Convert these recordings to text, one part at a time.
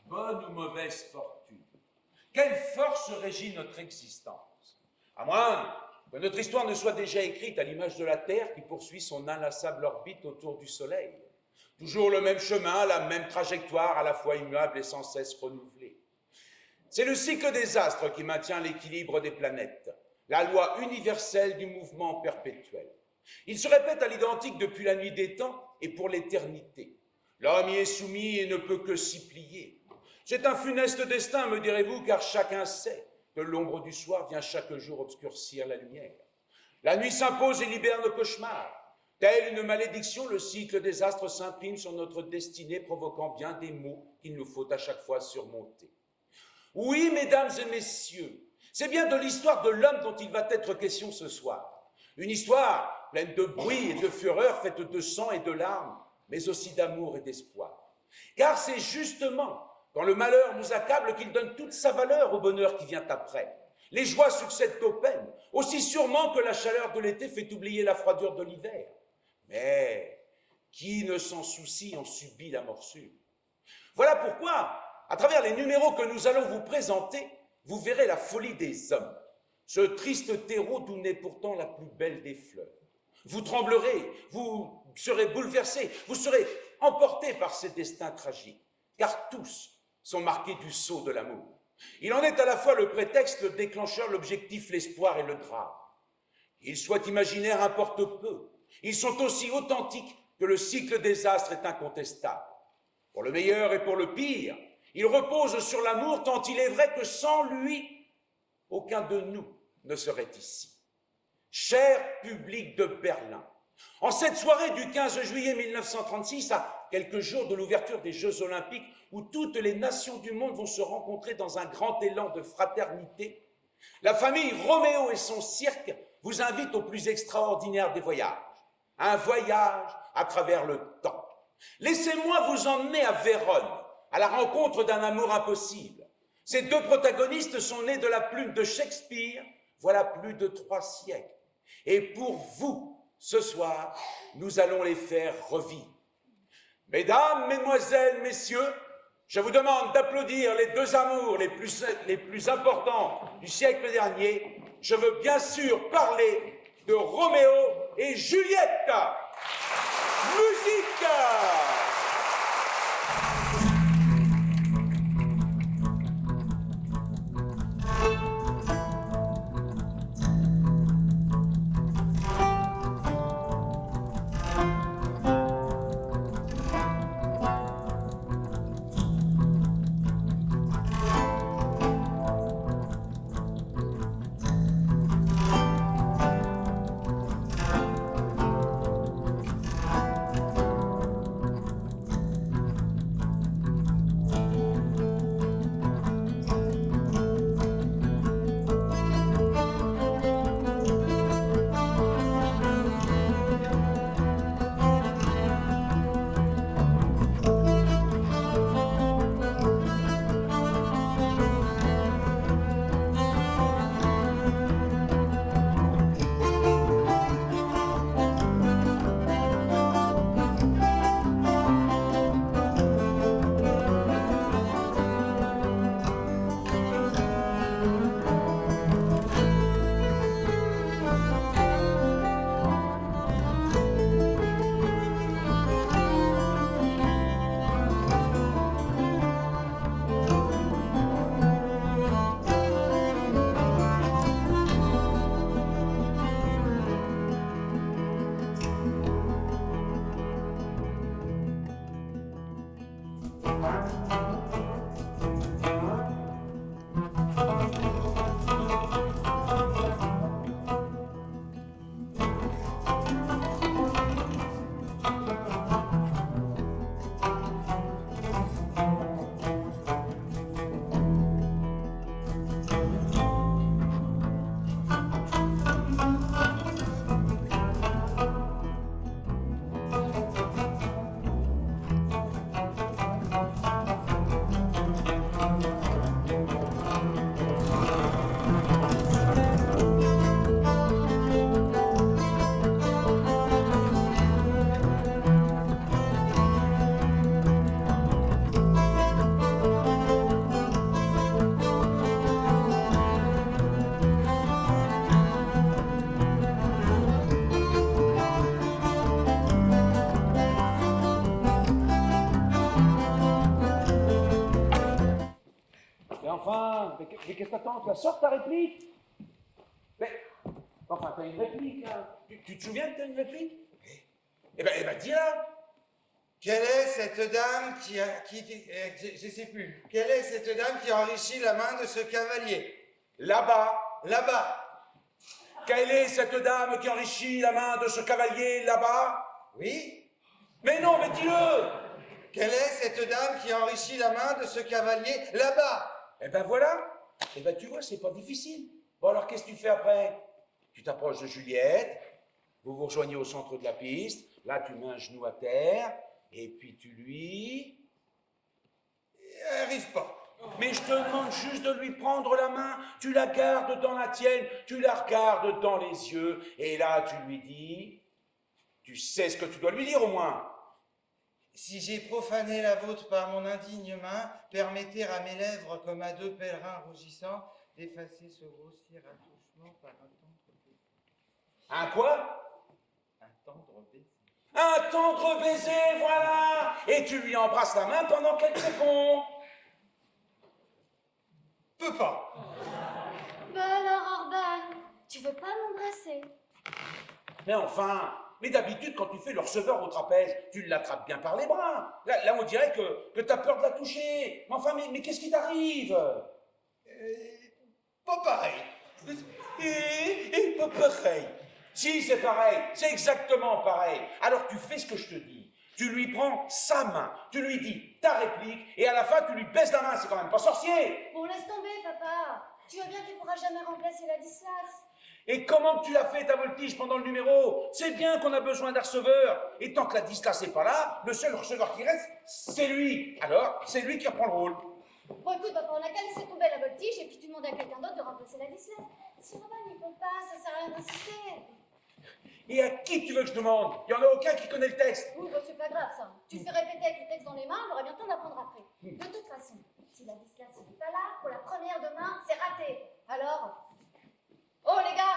bonne ou mauvaise fortune. Quelle force régit notre existence? À moins que notre histoire ne soit déjà écrite à l'image de la Terre qui poursuit son inlassable orbite autour du Soleil. Toujours le même chemin, la même trajectoire, à la fois immuable et sans cesse renouvelée. C'est le cycle des astres qui maintient l'équilibre des planètes, la loi universelle du mouvement perpétuel. Il se répète à l'identique depuis la nuit des temps et pour l'éternité. L'homme y est soumis et ne peut que s'y plier. C'est un funeste destin, me direz-vous, car chacun sait que l'ombre du soir vient chaque jour obscurcir la lumière. La nuit s'impose et libère nos cauchemars. Telle une malédiction, le cycle des astres s'imprime sur notre destinée, provoquant bien des maux qu'il nous faut à chaque fois surmonter. Oui, mesdames et messieurs, c'est bien de l'histoire de l'homme dont il va être question ce soir. Une histoire pleine de bruit et de fureur, faite de sang et de larmes, mais aussi d'amour et d'espoir. Car c'est justement quand le malheur nous accable qu'il donne toute sa valeur au bonheur qui vient après. Les joies succèdent aux peines, aussi sûrement que la chaleur de l'été fait oublier la froidure de l'hiver. Mais qui ne s'en soucie en subit la morsure. Voilà pourquoi, à travers les numéros que nous allons vous présenter, vous verrez la folie des hommes, ce triste terreau d'où naît pourtant la plus belle des fleurs. Vous tremblerez, vous serez bouleversés, vous serez emportés par ces destins tragiques, car tous sont marqués du sceau de l'amour. Il en est à la fois le prétexte, le déclencheur, l'objectif, l'espoir et le drame. Qu'ils soient imaginaires importe peu, ils sont aussi authentiques que le cycle des astres est incontestable. Pour le meilleur et pour le pire, il repose sur l'amour tant il est vrai que sans lui, aucun de nous ne serait ici. Cher public de Berlin, en cette soirée du 15 juillet 1936, à quelques jours de l'ouverture des Jeux Olympiques, où toutes les nations du monde vont se rencontrer dans un grand élan de fraternité, la famille Roméo et son cirque vous invitent au plus extraordinaire des voyages, un voyage à travers le temps. Laissez-moi vous emmener à Vérone, à la rencontre d'un amour impossible. Ces deux protagonistes sont nés de la plume de Shakespeare, voilà plus de 3 siècles. Et pour vous, ce soir, nous allons les faire revivre. Mesdames, mesdemoiselles, messieurs, je vous demande d'applaudir les deux amours les plus importants du siècle dernier. Je veux bien sûr parler de Roméo et Juliette. Musique! enfin, mais qu'est-ce que t'attends? Tu la sors ta réplique? Mais, enfin, t'as une réplique, hein. Tu te souviens que t'as une réplique? Eh ben, dis-la. Quelle est cette dame je sais plus. Quelle est cette dame qui enrichit la main de ce cavalier? Là-bas. Là-bas. Quelle est cette dame qui enrichit la main de ce cavalier là-bas? Oui. Mais non, mais dis-le! Quelle est cette dame qui enrichit la main de ce cavalier là-bas? Eh ben voilà. Eh ben tu vois, c'est pas difficile. Bon alors, qu'est-ce que tu fais après? Tu t'approches de Juliette, vous vous rejoignez au centre de la piste, là tu mets un genou à terre, et puis tu lui... Elle arrive pas. Mais je te demande juste de lui prendre la main, tu la gardes dans la tienne, tu la regardes dans les yeux, et là tu lui dis, tu sais ce que tu dois lui dire au moins. Si j'ai profané la vôtre par mon indigne main, permettez à mes lèvres, comme à deux pèlerins rougissants, d'effacer ce grossier attouchement par un tendre baiser. Un quoi? Un tendre baiser. Un tendre baiser, voilà. Et tu lui embrasses la main pendant qu'elle te répond. Peux pas. Bah alors, Orban, tu veux pas m'embrasser? Mais enfin, mais d'habitude, quand tu fais le receveur au trapèze, tu l'attrapes bien par les bras. Là on dirait que tu as peur de la toucher. Mais enfin, mais qu'est-ce qui t'arrive? Pas pareil. Et pas pareil. Si, c'est pareil. C'est exactement pareil. Alors tu fais ce que je te dis. Tu lui prends sa main, tu lui dis ta réplique, et à la fin, tu lui baisses la main. C'est quand même pas sorcier. Bon, laisse tomber, papa. Tu vois bien qu'il pourra jamais remplacer la Ladislas. Et comment tu l'as fait ta voltige pendant le numéro? C'est bien qu'on a besoin d'un receveur. Et tant que la Ladislas n'est pas là, le seul receveur qui reste, c'est lui. Alors, c'est lui qui reprend le rôle. Bon, écoute, papa, on a qu'à laisser tomber la voltige et puis tu demandes à quelqu'un d'autre de remplacer la Ladislas. Si Orban n'y peut pas, ça sert à rien d'insister. Et à qui tu veux que je demande? Il n'y en a aucun qui connaît le texte. Oui, bah c'est pas grave, ça. Tu le fais répéter avec le texte dans les mains, on aura bien le temps d'apprendre après. De toute façon, si la Ladislas n'est pas là, pour la première demain, c'est raté. Alors... Oh, les gars,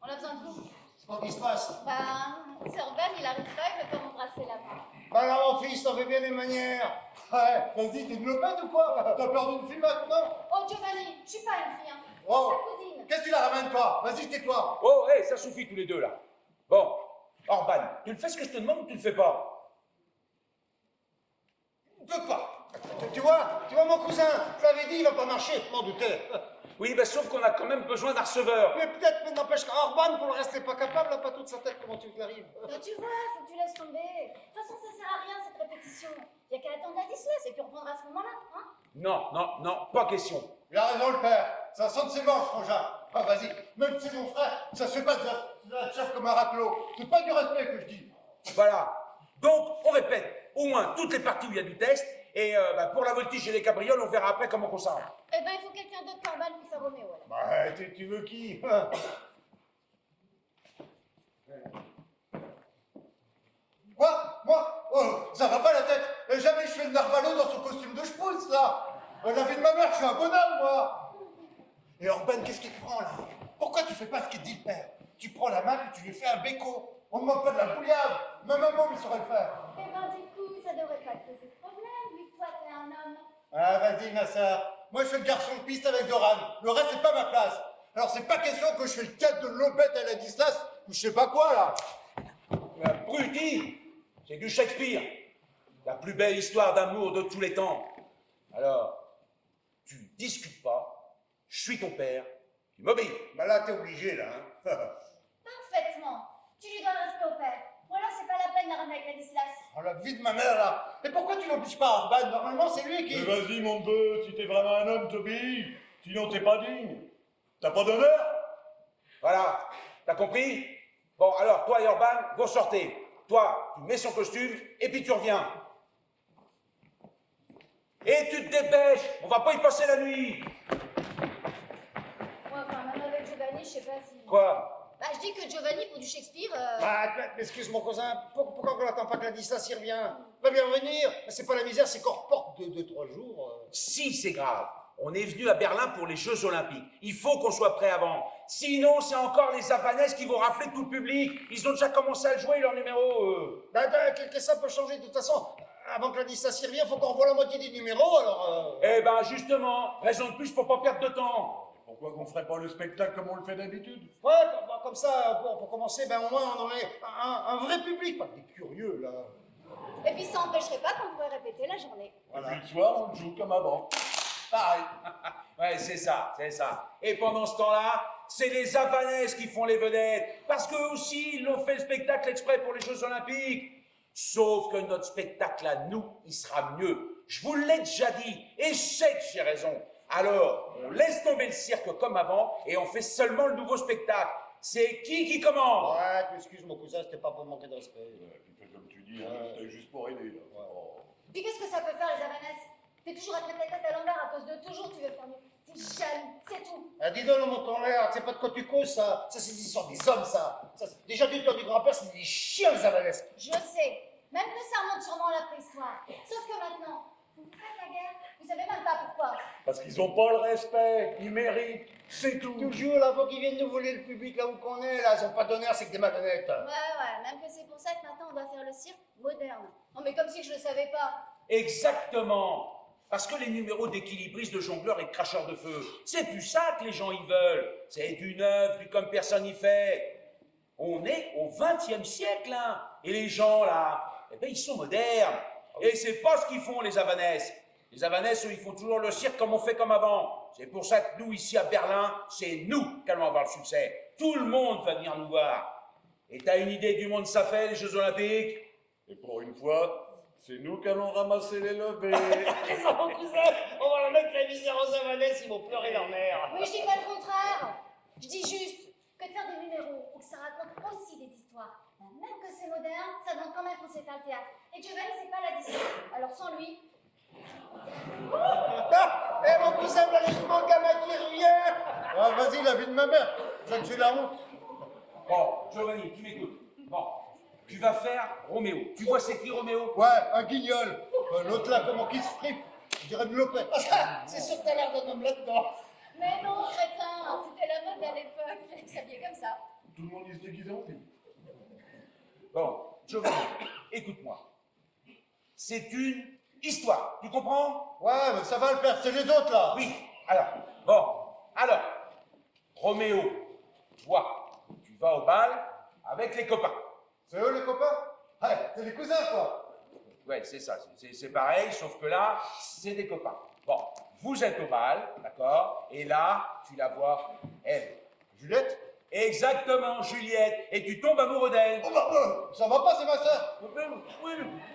on a besoin de vous. C'est quoi qui se passe? Bah, c'est Orban, il arrive pas, il veut pas m'embrasser la main. Bah là, mon fils, t'en fais bien les manières. Ouais, vas-y, t'es une lopette ou quoi? T'as peur d'une fille maintenant? Oh, Giovanni, je suis pas une fille, hein. Oh. C'est sa cousine. Qu'est-ce que tu la ramènes, toi? Vas-y, tais-toi. Oh, hé, ça suffit tous les deux, là. Bon, Orban, tu le fais ce que je te demande ou tu le fais pas? Peux pas. Tu vois mon cousin, je l'avais dit, il va pas marcher, je m'en doutais. Oui, ben sauf qu'on a quand même besoin d'un receveur. Mais peut-être, mais n'empêche qu'Orban, pour le reste, n'est pas capable, là, pas toute sa tête, comment tu veux qu'il arrive? Bah, tu vois, faut que tu laisses tomber. De toute façon, ça sert à rien, cette répétition. Y a qu'à attendre la Ladislas et puis on reprendra à ce moment-là, hein. Non, pas question. Il a raison, le père. Ça sent de ses manches, frangin. Ah, vas-y, même si c'est mon frère, ça se fait pas de la chef comme un raclot. C'est pas du respect que je dis. Voilà. Donc, on répète au moins toutes les parties où il y a du texte, et pour la voltige et les cabrioles, on verra après comment on s'arrange. Eh ben, il faut quelqu'un d'autre qu'Orban pour faire Roméo, alors. Bah, tu veux qui? Quoi? Moi? Oh, ça va pas la tête. Et jamais je fais le narvalo dans son costume de schpouz, là. La vie de ma mère, je suis un bonhomme, moi. Et Orban, qu'est-ce qu'il te prend, là? Pourquoi tu fais pas ce qu'il te dit, le père? Tu prends la main et tu lui fais un béco. On ne demande pas de la bouillade. Même un môme, il saurait le faire. Eh ben, du coup, ça devrait pas te poser de problème, vu que toi, t'es un homme. Ah, vas-y, ma sœur. Moi, je suis le garçon de piste avec Zoran. Le reste, c'est pas ma place. Alors, c'est pas question que je fais le cadre de lopette à la Ladislas ou je sais pas quoi, là. Abruti! C'est du Shakespeare. La plus belle histoire d'amour de tous les temps. Alors, tu discutes pas, je suis ton père, tu m'obéis. Bah là, t'es obligé, là. Hein. Parfaitement. Tu lui donnes respect au père. Ou alors, c'est pas la peine de ramener avec la Ladislas. Oh, la vie de ma mère, là. Et pourquoi tu n'obliges pas Orban? Normalement, c'est lui qui... Mais vas-y, mon neveu, si t'es vraiment un homme, t'obéis. Sinon, t'es pas digne. T'as pas d'honneur? Voilà, t'as compris? Bon, alors, toi et Orban, vous sortez. Toi, tu mets son costume, et puis tu reviens. Et tu te dépêches, on va pas y passer la nuit. Ouais, enfin, même avec Giovanni, je sais pas si... Quoi? Bah, je dis que Giovanni, pour du Shakespeare... Bah, excuse mon cousin, pourquoi on n'attend pas que la Ladislas y revient? Va bien revenir. C'est pas la misère, c'est qu'on reporte de 2-3 jours. Si, c'est grave. On est venu à Berlin pour les Jeux Olympiques. Il faut qu'on soit prêt avant. Sinon, c'est encore les Havanaises qui vont rafler tout le public. Ils ont déjà commencé à jouer leur numéro. Bah, que ça peut changer de toute façon. avant que la liste s'y revienne, faut qu'on revoie la moitié des numéros, alors... Eh ben justement, raison de plus pour pas perdre de temps. Pourquoi qu'on ferait pas le spectacle comme on le fait d'habitude? Ouais, comme ça, pour commencer, ben au moins on aurait un vrai public, pas des curieux, là. Et puis ça n'empêcherait pas qu'on pourrait répéter la journée. Et puis le soir, on le joue comme avant. Pareil. Ouais, c'est ça, c'est ça. Et pendant ce temps-là, c'est les Havanaises qui font les vedettes, parce qu'eux aussi, ils l'ont fait le spectacle exprès pour les Jeux Olympiques. Sauf que notre spectacle à nous, il sera mieux. Je vous l'ai déjà dit, et je sais que j'ai raison. Alors, on laisse tomber le cirque comme avant, et on fait seulement le nouveau spectacle. C'est qui commande? Ouais, excuse mon cousin, c'était pas pour manquer de respect. Puis fais comme tu dis, hein, c'était juste pour aider. Là. Oh. Puis qu'est-ce que ça peut faire, les Havanaises? T'es toujours à te mettre la tête à l'envers à cause de toujours tu veux faire mieux. T'es jaloux, c'est tout. Ah, dis donc, le montant l'air, tu sais pas de quoi tu causes, ça. Ça, c'est des histoires des hommes, ça. Déjà, du temps du grand-père, c'est des chiens, les Havanaises. Je sais, même que ça remonte sûrement à la préhistoire. Sauf que maintenant, vous faites la guerre, vous savez même pas pourquoi. Parce qu'ils ont pas le respect, ils méritent, c'est tout. Toujours, là, faut qu'ils viennent nous voler le public là où qu'on est, là. Ils ont pas d'honneur, c'est que des malhonnêtes. Ouais, même que c'est pour ça que maintenant on doit faire le cirque moderne. Non mais comme si je le savais pas. Exactement. Parce que les numéros d'équilibristes, de jongleurs et de cracheurs de feu, c'est plus ça que les gens y veulent. C'est du neuf, du comme personne y fait. On est au XXe siècle, hein. Et les gens, là, eh ben, ils sont modernes. Et c'est pas ce qu'ils font, les Havanaises. Les Havanaises, eux, ils font toujours le cirque comme on fait comme avant. C'est pour ça que nous, ici à Berlin, c'est nous qui allons avoir le succès. Tout le monde va venir nous voir. Et t'as une idée du monde ça fait, les Jeux Olympiques? Et pour une fois, c'est nous qui allons ramasser les levées. C'est mon cousin, on va leur mettre la misère aux Havanaises, ils vont pleurer leur mère. Oui, je dis pas le contraire. Je dis juste que de faire des numéros ou que ça raconte aussi des histoires, même que c'est moderne, ça donne quand même qu'on sait faire le théâtre. Et que Giovanni, c'est pas la distance. Alors sans lui, Eh, mon cousin, voilà justement le gamin qui revient. Ah, vas-y, la vie de ma mère, ça que j'ai la honte. Bon, Giovanni, tu m'écoutes. Bon, tu vas faire Roméo. Tu vois c'est qui Roméo? Ouais, un guignol. L'autre là, comment qui se fripe, je dirais de Lopez. C'est sûr que t'as l'air d'un homme là-dedans. mais non, crétin, c'était la mode à l'époque. Ils s'habillaient comme ça. Tout le monde il se déguise en fille. Bon, Giovanni, écoute-moi. C'est une histoire, tu comprends? Ouais, mais ça va le faire, c'est les autres là. Oui, alors, Roméo, toi, tu vas au bal avec les copains. C'est eux les copains? Ouais, c'est les cousins quoi. Ouais, c'est ça, c'est pareil, sauf que là, c'est des copains. Bon, vous êtes au bal, d'accord? Et là, tu la vois, elle. Juliette? Exactement, Juliette, et tu tombes amoureux d'elle. Oh bah, ça va pas, c'est ma soeur.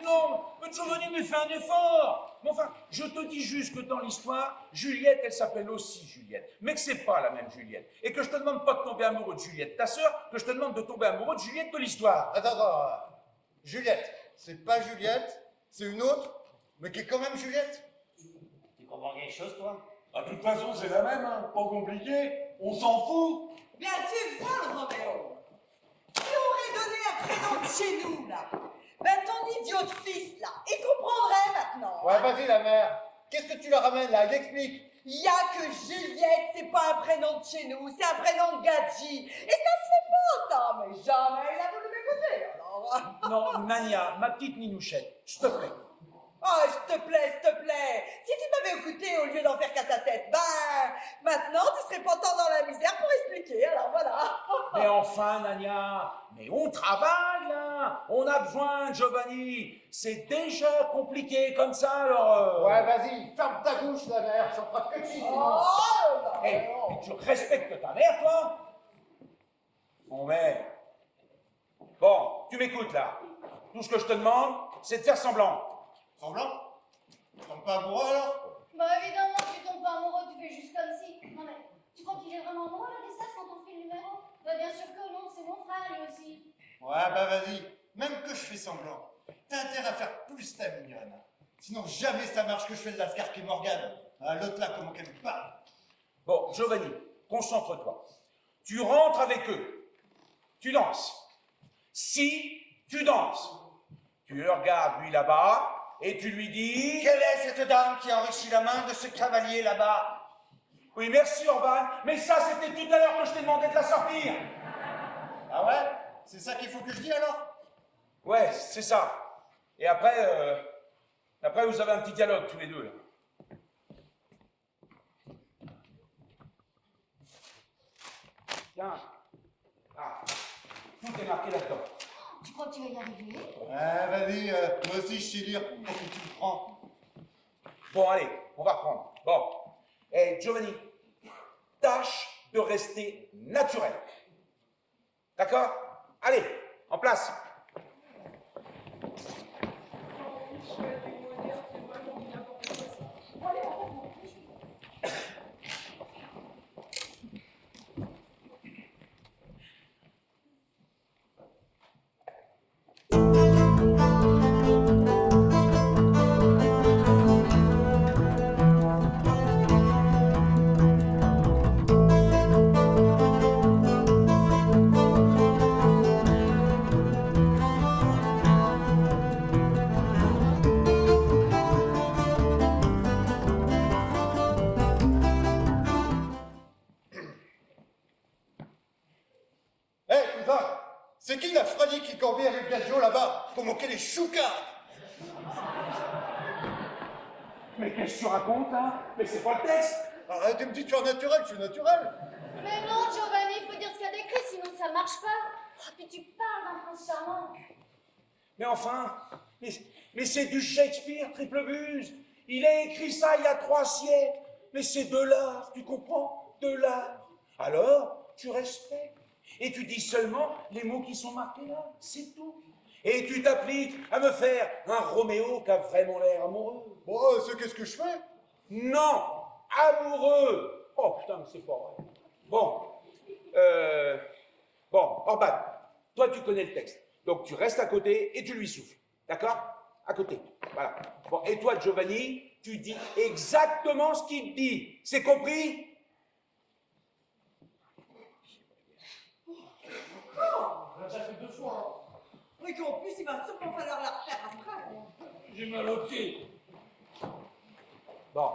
Non, mais Giovanni, mais fais un effort. Mais enfin, je te dis juste que dans l'histoire, Juliette, elle s'appelle aussi Juliette, mais que c'est pas la même Juliette. Et que je te demande pas de tomber amoureux de Juliette, ta sœur, que je te demande de tomber amoureux de Juliette de l'histoire. Attends. Juliette, c'est pas Juliette, c'est une autre, mais qui est quand même Juliette. Tu comprends quelque chose, toi? Ah, de toute façon, c'est la même, hein. Pas compliqué. On s'en fout. Bien, tu vois, le Roméo. Qui aurait donné un prénom de chez nous, là? Ben, ton idiot de fils, là, il comprendrait maintenant. Ouais, vas-y, la mère. Qu'est-ce que tu leur ramènes, là? Il explique. Il y a que Juliette, c'est pas un prénom de chez nous, c'est un prénom de Gadji. Et ça se fait pas, ça, mais jamais il a voulu m'écouter, alors. Non, Nania, ma petite Ninouchette, s'il te plaît. Oh, s'il te plaît. Si tu m'avais écouté au lieu d'en faire qu'à ta tête, ben, maintenant, tu serais pas tant dans la misère pour expliquer, alors voilà. Mais enfin, Nania, mais on travaille là, on a besoin de Giovanni. C'est déjà compliqué comme ça, alors. Ouais, vas-y, ferme ta bouche, la mère. J'en ferai que si, sinon. Oh, non, Hey, non. tu respectes ta mère, toi? Mon mère. Bon, tu m'écoutes là. Tout ce que je te demande, c'est de faire semblant. Semblant? Tu tombes pas amoureux, alors? bah évidemment, tu tombes pas amoureux, tu fais juste comme si. Non mais, tu crois qu'il est vraiment amoureux là, des quand on fait le numéro? Bah bien sûr que non, c'est mon frère lui aussi. Ouais, bah vas-y. Même que je fais semblant, t'as intérêt à faire plus ta mignonne. Sinon, jamais ça marche que je fais de la Scarpe et Morgane. Ah, l'autre là, comment qu'elle me parle. Bon, Giovanni, concentre-toi. Tu rentres avec eux. Tu danses. Si tu danses, tu le regardes lui là-bas et tu lui dis... Quelle est cette dame qui a enrichi la main de ce cavalier là-bas? Oui, merci Urban, mais ça c'était tout à l'heure que je t'ai demandé de la sortir. Ah ouais? C'est ça qu'il faut que je dise alors? Ouais, c'est ça. Et après, Après, vous avez un petit dialogue tous les deux, là. Tiens. Ah, tout est marqué là-dedans. Tu crois que tu vas y arriver? Vas-y, moi aussi je sais lire pour que tu le prends. Bon, allez, on va reprendre. Bon. Giovanni, tâche de rester naturel. D'accord? Allez, en place. Cousin, c'est qui la Fradi qui corbait avec Gadjo là-bas pour moquer les choucas? Mais qu'est-ce que tu racontes, hein? Mais c'est pas le texte. Arrête de me dire de faire naturel, je suis naturel. Mais non, Giovanni, il faut dire ce qu'il y a d'écrit, sinon ça marche pas. Oh, puis tu parles d'un prince charmant. Mais enfin, mais c'est du Shakespeare, triple buse. Il a écrit ça il y a 3 siècles. Mais c'est de l'art, tu comprends? De l'art. Alors, tu respectes. Et tu dis seulement les mots qui sont marqués là, c'est tout. Et tu t'appliques à me faire un Roméo qui a vraiment l'air amoureux. Bon, c'est qu'est-ce que je fais? Non, amoureux. Oh putain, mais c'est pas vrai. Bon, Orban, toi tu connais le texte. Donc tu restes à côté et tu lui souffles. D'accord? À côté. Voilà. Bon, et toi, Giovanni, tu dis exactement ce qu'il te dit. C'est compris? On l'a déjà fait 2 fois. Oui, qu'en plus, il va sûrement falloir la refaire après. J'ai mal au pied. Bon,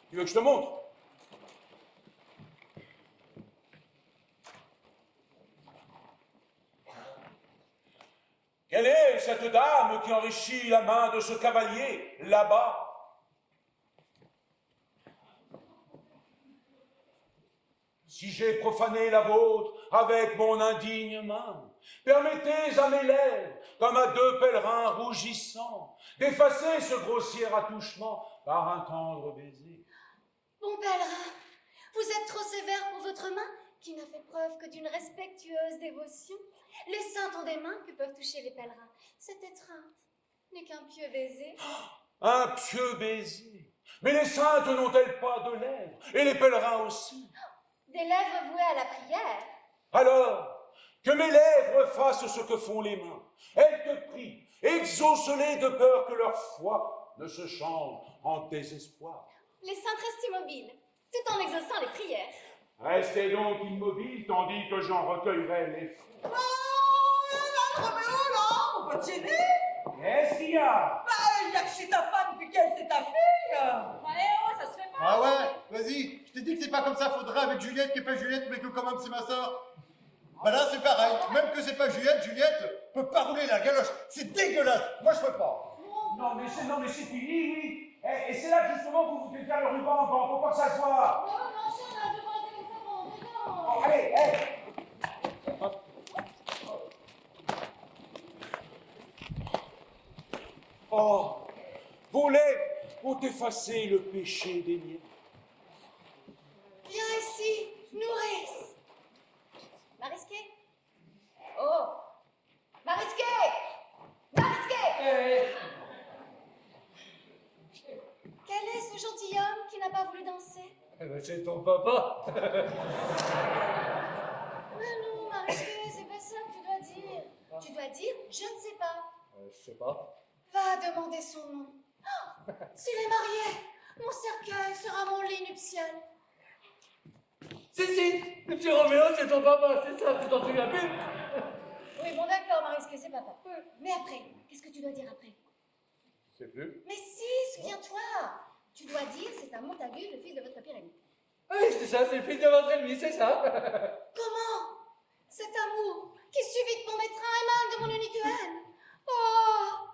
tu veux que je te montre? Quelle est cette dame qui enrichit la main de ce cavalier, là-bas? Si j'ai profané la vôtre avec mon indigne main, permettez à mes lèvres, comme à 2 pèlerins rougissants, d'effacer ce grossier attouchement par un tendre baiser. Bon pèlerin, vous êtes trop sévère pour votre main, qui n'a fait preuve que d'une respectueuse dévotion. Les saints ont des mains que peuvent toucher les pèlerins. Cette étreinte n'est qu'un pieux baiser. Un pieux baiser. Mais les saintes n'ont-elles pas de lèvres? Et les pèlerins aussi? Des lèvres vouées à la prière. Alors, que mes lèvres fassent ce que font les mains. Elles te prient, exauce-les de peur que leur foi ne se change en désespoir. Les saintes restent immobiles, tout en exaucant les prières. Restez donc immobiles tandis que j'en recueillerai les fruits. Oh, là, Roméo, là, faut pas te gêner. Qu'est-ce qu'il y a? Bah, il y a que chez ta femme, puis qu'elle, c'est ta fille. Allez, oh, ça se fait pas. Ah ouais, vas-y, je t'ai dit que c'est pas comme ça, faudrait avec Juliette, qui est pas Juliette, mais que quand même c'est ma soeur. Bah là c'est pareil, même que c'est pas Juliette, Juliette peut pas rouler la galoche, c'est dégueulasse, moi je peux pas. Non mais c'est fini, oui. Et c'est là justement que vous voulez faire le ruban pour pas que ça se voit. Oh non, chien, on a deux bras comme ça pendant 2 ans. Oh, allez, Oh, vos lèvres ont effacé le péché des miens. Viens ici, nourrice. Marisquet. Oh, Marisquet. Marisquet. Quel est ce gentilhomme qui n'a pas voulu danser? C'est ton papa. Mais non, Marisquet, c'est pas ça que tu dois dire. Tu dois dire, je ne sais pas. Je sais pas. Va demander son nom. Oh, s'il est marié, mon cercueil sera mon lit nuptial. Si, le petit Roméo, c'est ton papa, c'est ça, tu t'en souviens plus? Oui, bon d'accord, Marisquet, c'est papa. Mais après, qu'est-ce que tu dois dire après? Je sais plus. Mais si, souviens-toi. Tu dois dire, c'est un Montagu, le fils de votre Pyrémée. Oui, c'est ça, c'est le fils de votre ennemi, c'est ça. Comment? Cet amour qui subitement m'étreint émane de mon unique haine. Oh,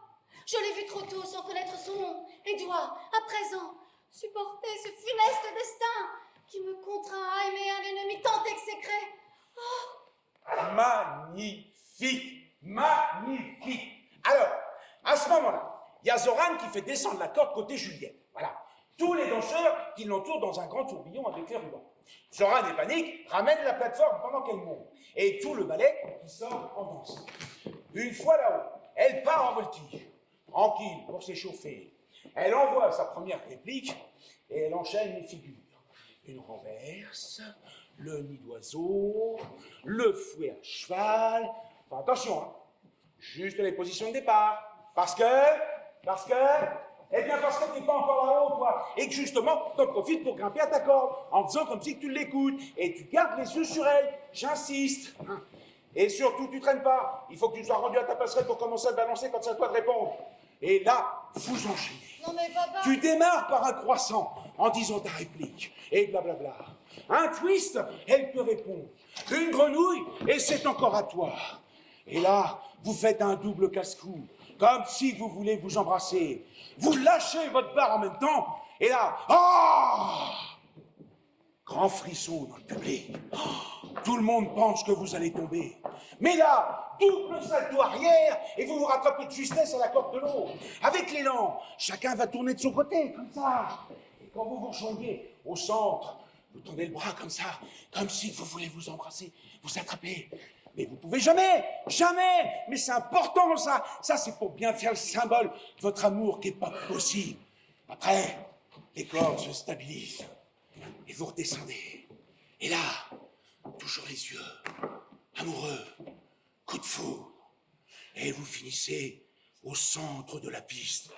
Je l'ai vu trop tôt sans connaître son nom et dois, à présent, supporter ce funeste destin qui me contraint à aimer un ennemi tant exécré. Magnifique, magnifique. Alors, à ce moment-là, il y a Zoran qui fait descendre la corde côté Juliette. Voilà. Tous les danseurs qui l'entourent dans un grand tourbillon avec les rubans. Zoran et Panique ramènent la plateforme pendant qu'elle monte. Et tout le ballet qui sort en danse. Une fois là-haut, elle part en voltige. Tranquille, pour s'échauffer. Elle envoie sa première réplique et elle enchaîne les figures. Une renverse, le nid d'oiseau, le fouet à cheval. Enfin, attention, hein. Juste les positions de départ. Parce que tu n'es pas encore là-haut, toi. Et que justement, t'en profites pour grimper à ta corde, en faisant comme si tu l'écoutes. Et tu gardes les yeux sur elle. J'insiste. Et surtout, tu traînes pas. Il faut que tu sois rendu à ta passerelle pour commencer à te balancer quand c'est à toi de répondre. Et là, vous enchaînez. Non mais papa... Tu démarres par un croissant en disant ta réplique. Et blablabla. Un twist, elle te répond. Une grenouille, et c'est encore à toi. Et là, vous faites un double casse-cou. Comme si vous voulez vous embrasser. Vous lâchez votre barre en même temps. Et là, ah! Grand frisson dans le public. Oh, tout le monde pense que vous allez tomber. Mais là, double salto arrière et vous vous rattrapez de justesse à la corde de l'eau. Avec l'élan, chacun va tourner de son côté, comme ça. Et quand vous vous rejoignez au centre, vous tendez le bras comme ça, comme si vous voulez vous embrasser, vous attraper. Mais vous pouvez jamais, jamais. Mais c'est important, ça. Ça, c'est pour bien faire le symbole de votre amour qui n'est pas possible. Après, les cordes se stabilisent. Et vous redescendez. Et là, toujours les yeux, amoureux, coup de foudre. Et vous finissez au centre de la piste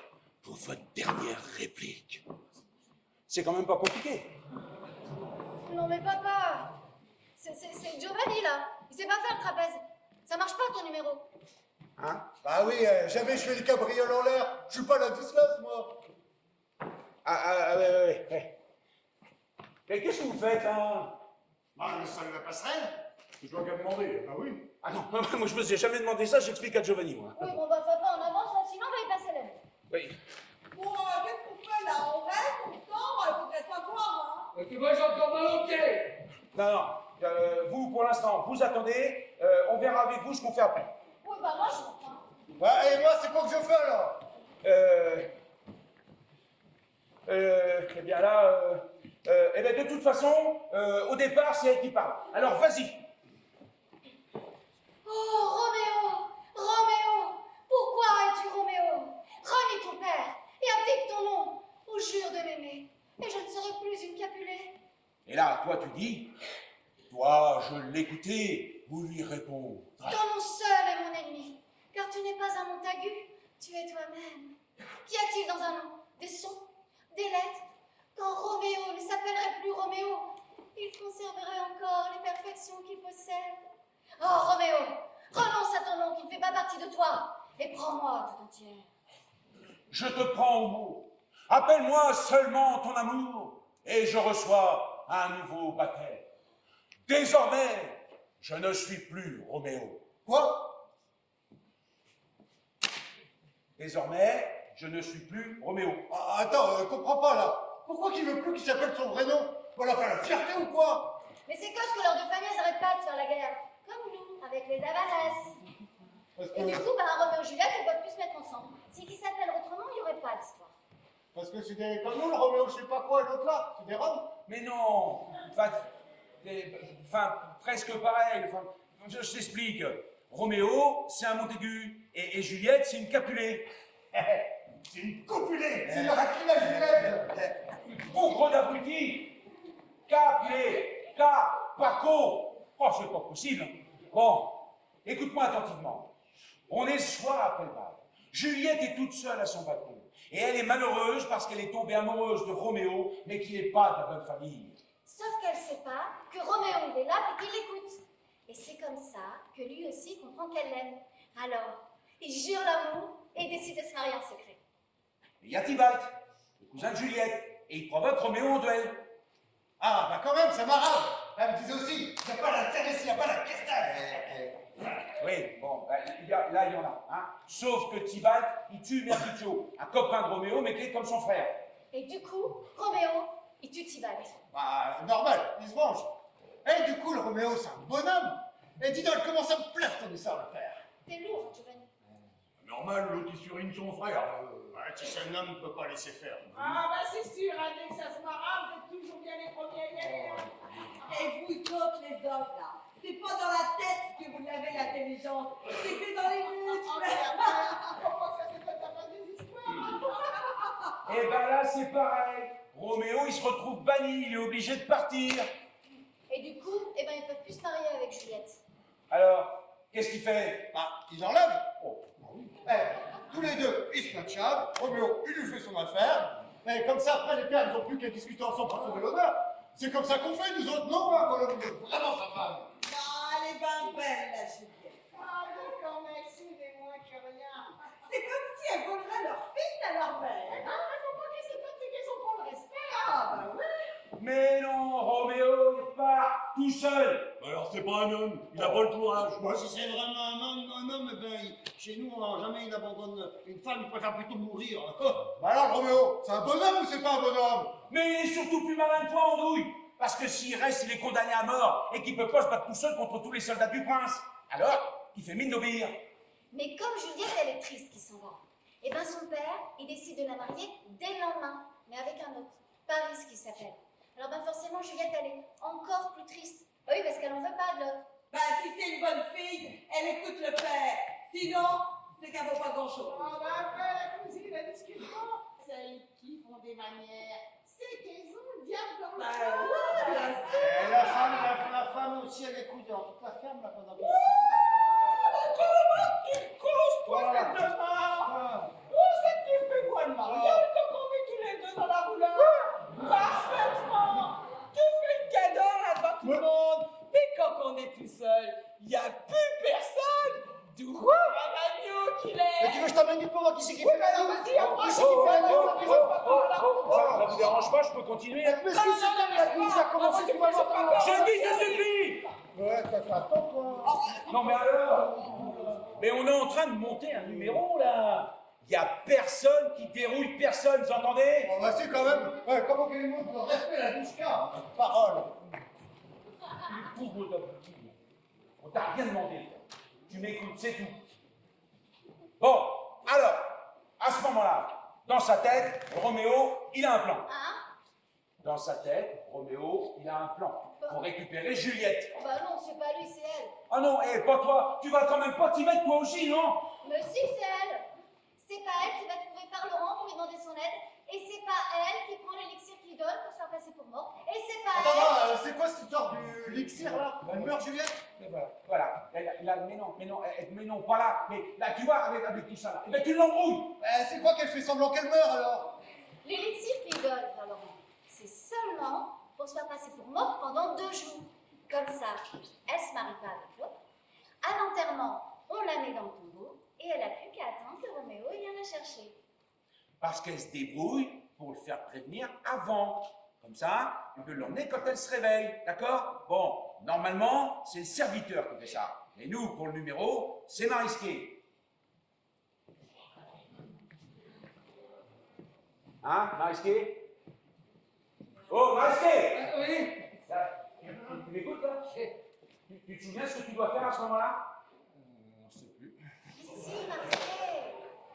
pour votre dernière réplique. C'est quand même pas compliqué. Non mais papa... C'est Giovanni, là. Il sait pas faire le trapèze. Ça marche pas, ton numéro. Hein? Bah oui, jamais je fais le cabriole en l'air. Je suis pas Ladislas, moi. Ouais. Mais qu'est-ce que vous faites, là? Ah, le salut la passerelle? Je dois qu'à demander, ah oui. Ah non, moi je me suis jamais demandé ça, j'explique à Giovanni, moi. Oui, bon bah papa, on avance, là, sinon on va y passer la nuit. Oui. Bon, qu'est-ce qu'on fait là? On reste, on sort, il faut qu'elle soit voir, hein. Tu vois, j'ai encore mal au pied. Non, vous, pour l'instant, vous attendez, on verra avec vous ce qu'on fait après. Oui, bah moi, je comprends. Bah, et moi, c'est quoi que je fais, alors? Eh bien là, eh bien de toute façon, au départ, c'est elle qui parle. Alors, vas-y. Oh, Roméo, pourquoi es-tu Roméo? Renie ton père et abdique ton nom, ou jure de m'aimer, et je ne serai plus une Capulet. Et là, toi, tu dis, dois-je l'écouter ou lui répondre? Ton nom seul est mon ennemi, car tu n'es pas un Montagu, tu es toi-même. Qu'y a-t-il dans un nom? Des sons? Des lettres? Quand Roméo ne s'appellerait plus Roméo, il conserverait encore les perfections qu'il possède. Oh, Roméo, renonce à ton nom qui ne fait pas partie de toi, et prends-moi tout entière. Je te prends au mot. Appelle-moi seulement ton amour, et je reçois un nouveau baptême. Désormais, je ne suis plus Roméo. Quoi? Désormais, je ne suis plus Roméo. Ah, attends, comprends pas, là. Pourquoi qu'il veut plus qu'il s'appelle son vrai nom? Voilà, pas la fierté ou quoi? Mais c'est que leurs deux familles n'arrêtent pas de faire la guerre, comme nous, avec les Avanès. Parce Et du que, coup, Roméo et Juliette, ils peuvent plus se mettre ensemble. Si qu'ils s'appellent autrement, il n'y aurait pas d'histoire. parce que c'est des... Comme nous, le Roméo, je sais pas quoi, et l'autre là, c'est des Roms. Mais non, enfin, presque pareil. Enfin, je t'explique. Roméo, c'est un Montaigu, et Juliette, c'est une Capulet. C'est une copulée. C'est le Hakila Juliette. Bougre d'abruti. Capulet, Paco. Oh, c'est pas possible. Bon, écoute-moi attentivement. On est le soir après le bal. Juliette est toute seule à son balcon. Et elle est malheureuse parce qu'elle est tombée amoureuse de Roméo, mais qui n'est pas de la bonne famille. Sauf qu'elle ne sait pas que Roméo il est là et qu'il l'écoute. Et c'est comme ça que lui aussi comprend qu'elle l'aime. Alors, il jure l'amour et décide de se marier en secret. Il y a Tybalt, le cousin de Juliette, et il provoque Roméo en duel. Ah, bah quand même, ça m'arrache. Elle me disait aussi, il n'y a pas l'intérêt s'il n'y a pas la question. Oui, bon, ben, là, il y en a. Hein. Sauf que Tybalt, il tue Mercutio, un copain de Roméo, mais qui est comme son frère. Et du coup, Roméo, il tue Tybalt. Bah, normal, il se venge. Et du coup, le Roméo, c'est un bonhomme. Et dis donc, comment ça me plaît ton histoire, le père. T'es lourd, Giovanni. Normal, l'autre il surine son frère. Ouais, tu sais, un homme ne peut pas laisser faire. Ah bah c'est sûr, hein, dès que ça se marre, vous êtes toujours bien les premiers à y aller. Hein. Et vous autres, les hommes, là, c'est pas dans la tête que vous avez l'intelligence, c'est que dans les muscles. Comment ça, c'est pas ta base des histoires? Et ben là, c'est pareil. Roméo, il se retrouve banni, il est obligé de partir. Et du coup, eh ben, ils peuvent plus se marier avec Juliette. Alors, qu'est-ce qu'il fait? Bah, il enlève. Oh, bah oui. Tous les deux, ils se platchent. Roméo, il lui fait son affaire. Et comme ça, après, les pères, ils n'ont plus qu'à discuter ensemble pour sauver l'honneur. C'est comme ça qu'on fait, nous autres, non, hein, quand on veut vraiment sa femme. Ah, elle est ben belle, la Juliette. Ah d'accord, merci, des moins que rien. C'est comme si elle volerait leur fils à leur mère. Ah, faut pas qu'ils se fassent, c'est qu'ils ont pas le respect. Ah, bah oui. Mais non, Roméo, il part tout seul. Alors c'est pas un homme, il a pas le courage. Moi, si c'est vraiment un homme, eh ben, chez nous, jamais il abandonne une femme, il préfère plutôt mourir. Bah alors, Roméo, c'est un bonhomme ou c'est pas un bonhomme? Mais il est surtout plus malin que toi, Andouille. Parce que s'il reste, il est condamné à mort et qu'il peut pas se battre tout seul contre tous les soldats du prince. Alors, il fait mine d'obéir. Mais comme Juliette, elle est triste qu'il s'en va, eh ben son père, il décide de la marier dès le lendemain, mais avec un autre, Paris qui s'appelle. Alors ben forcément, Juliette, elle est encore plus triste. Bah oui, parce qu'elle en veut pas de l'autre. Bah, si c'est une bonne fille, elle écoute le père. Sinon, c'est qu'elle vaut pas grand-chose. Ah bah après la cousine, la discussion, celles qui font des manières, c'est qu'elles ont le diable dans le Bah, cœur. ouais, bien sûr. Et la femme aussi, elle écoute dans toute la ferme, là, pendant Voilà. Oh, c'est qui fait moi le mariage quand on est tous les deux dans la roulotte. Parfaitement. Tu fais le cadeau là devant tout le monde. Mais quand on est tout seul, il n'y a plus personne. D'où un agneau qu'il Mais est. tu veux que je t'amène du pauvre qui c'est qui fait la alors note? vas-y, approche, Qui il fait la note? Ça vous dérange pas, je peux continuer? Mais qu'est-ce que c'est que la crise a commencé, tu vas voir. Je dis, ça suffit! Ouais, attends, quoi. Non mais alors? Mais on est en train de monter un numéro là. Il y a personne qui dérouille personne, vous entendez? Bon, bah, c'est quand même. Ouais, comment que les mots pour respect la douchka? Parole. Pauvre d'abruti. On t'a rien demandé. Tu m'écoutes, c'est tout. Bon, alors, à ce moment-là, dans sa tête, Roméo, il a un plan. Hein? Dans sa tête, Roméo, il a un plan pour récupérer Juliette. Bah non, c'est pas lui, c'est elle. Ah non, pas toi, tu vas quand même pas t'y mettre toi aussi, non? Mais si, c'est elle. C'est pas elle qui va trouver par Laurent pour lui demander son aide. Et c'est pas elle qui prend l'élixir qu'il donne pour se faire passer pour mort. Et c'est pas elle. Attends, c'est quoi cette histoire du l'élixir là? Elle meurt, Juliette? Mais voilà. Mais non, pas là. Mais là, tu vois, avec tout ça là. Mais tu l'embrouilles. C'est quoi qu'elle fait semblant qu'elle meurt alors? L'élixir qu'il donne, frère Laurent, c'est seulement pour se faire passer pour mort pendant 2 jours. Comme ça, elle se marie pas avec l'autre. À l'enterrement, on la met dans le tombeau et elle a plus qu'à attendre que Roméo vienne la chercher. Parce qu'elle se débrouille pour le faire prévenir avant. Comme ça, il peut l'emmener quand elle se réveille, d'accord? Bon, normalement, c'est le serviteur qui fait ça. Mais nous, pour le numéro, c'est Marisqué. Hein, Marisqué? Oh, Marisqué! Oui. Là, tu m'écoutes, là? Tu te souviens ce que tu dois faire à ce moment-là? Je sais plus. Ici, Marisquet,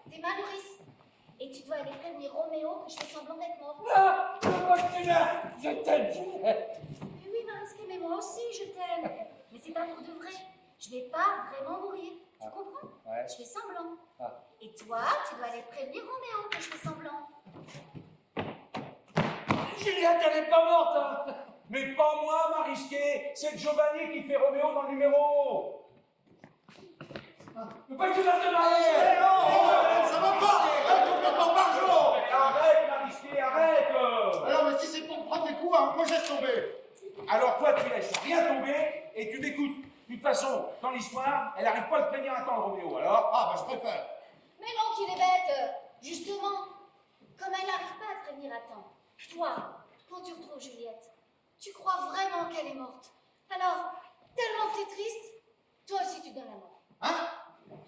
t'es ma nourrice. Et tu dois aller prévenir Roméo que je fais semblant d'être morte. Ah, je continue. Je t'aime, Juliette. Mais oui, Marisquet, mais moi aussi, je t'aime. Mais c'est pas pour de vrai. Je vais pas vraiment mourir. Tu comprends? Ouais. Je fais semblant. Ah. Et toi, tu dois aller prévenir Roméo que je fais semblant. Juliette, elle est pas morte, hein. Mais pas moi, Marisqué! C'est Giovanni qui fait Roméo dans le numéro! Mais pas que tu vas te marier. Ça va pas! Complètement barjot! Arrête, Marisqué, arrête! Alors, mais si c'est pour prendre des coups, hein, moi je laisse tomber. Alors toi, tu laisses rien tomber et tu m'écoutes. De toute façon, dans l'histoire, elle n'arrive pas à le prévenir à temps, Roméo, alors? Ah, bah je préfère. Mais non, qu'il est bête. Justement, comme elle n'arrive pas à te prévenir à temps, toi, quand tu retrouves Juliette, tu crois vraiment qu'elle est morte. Alors, tellement que t'es triste, toi aussi tu donnes la mort. Hein?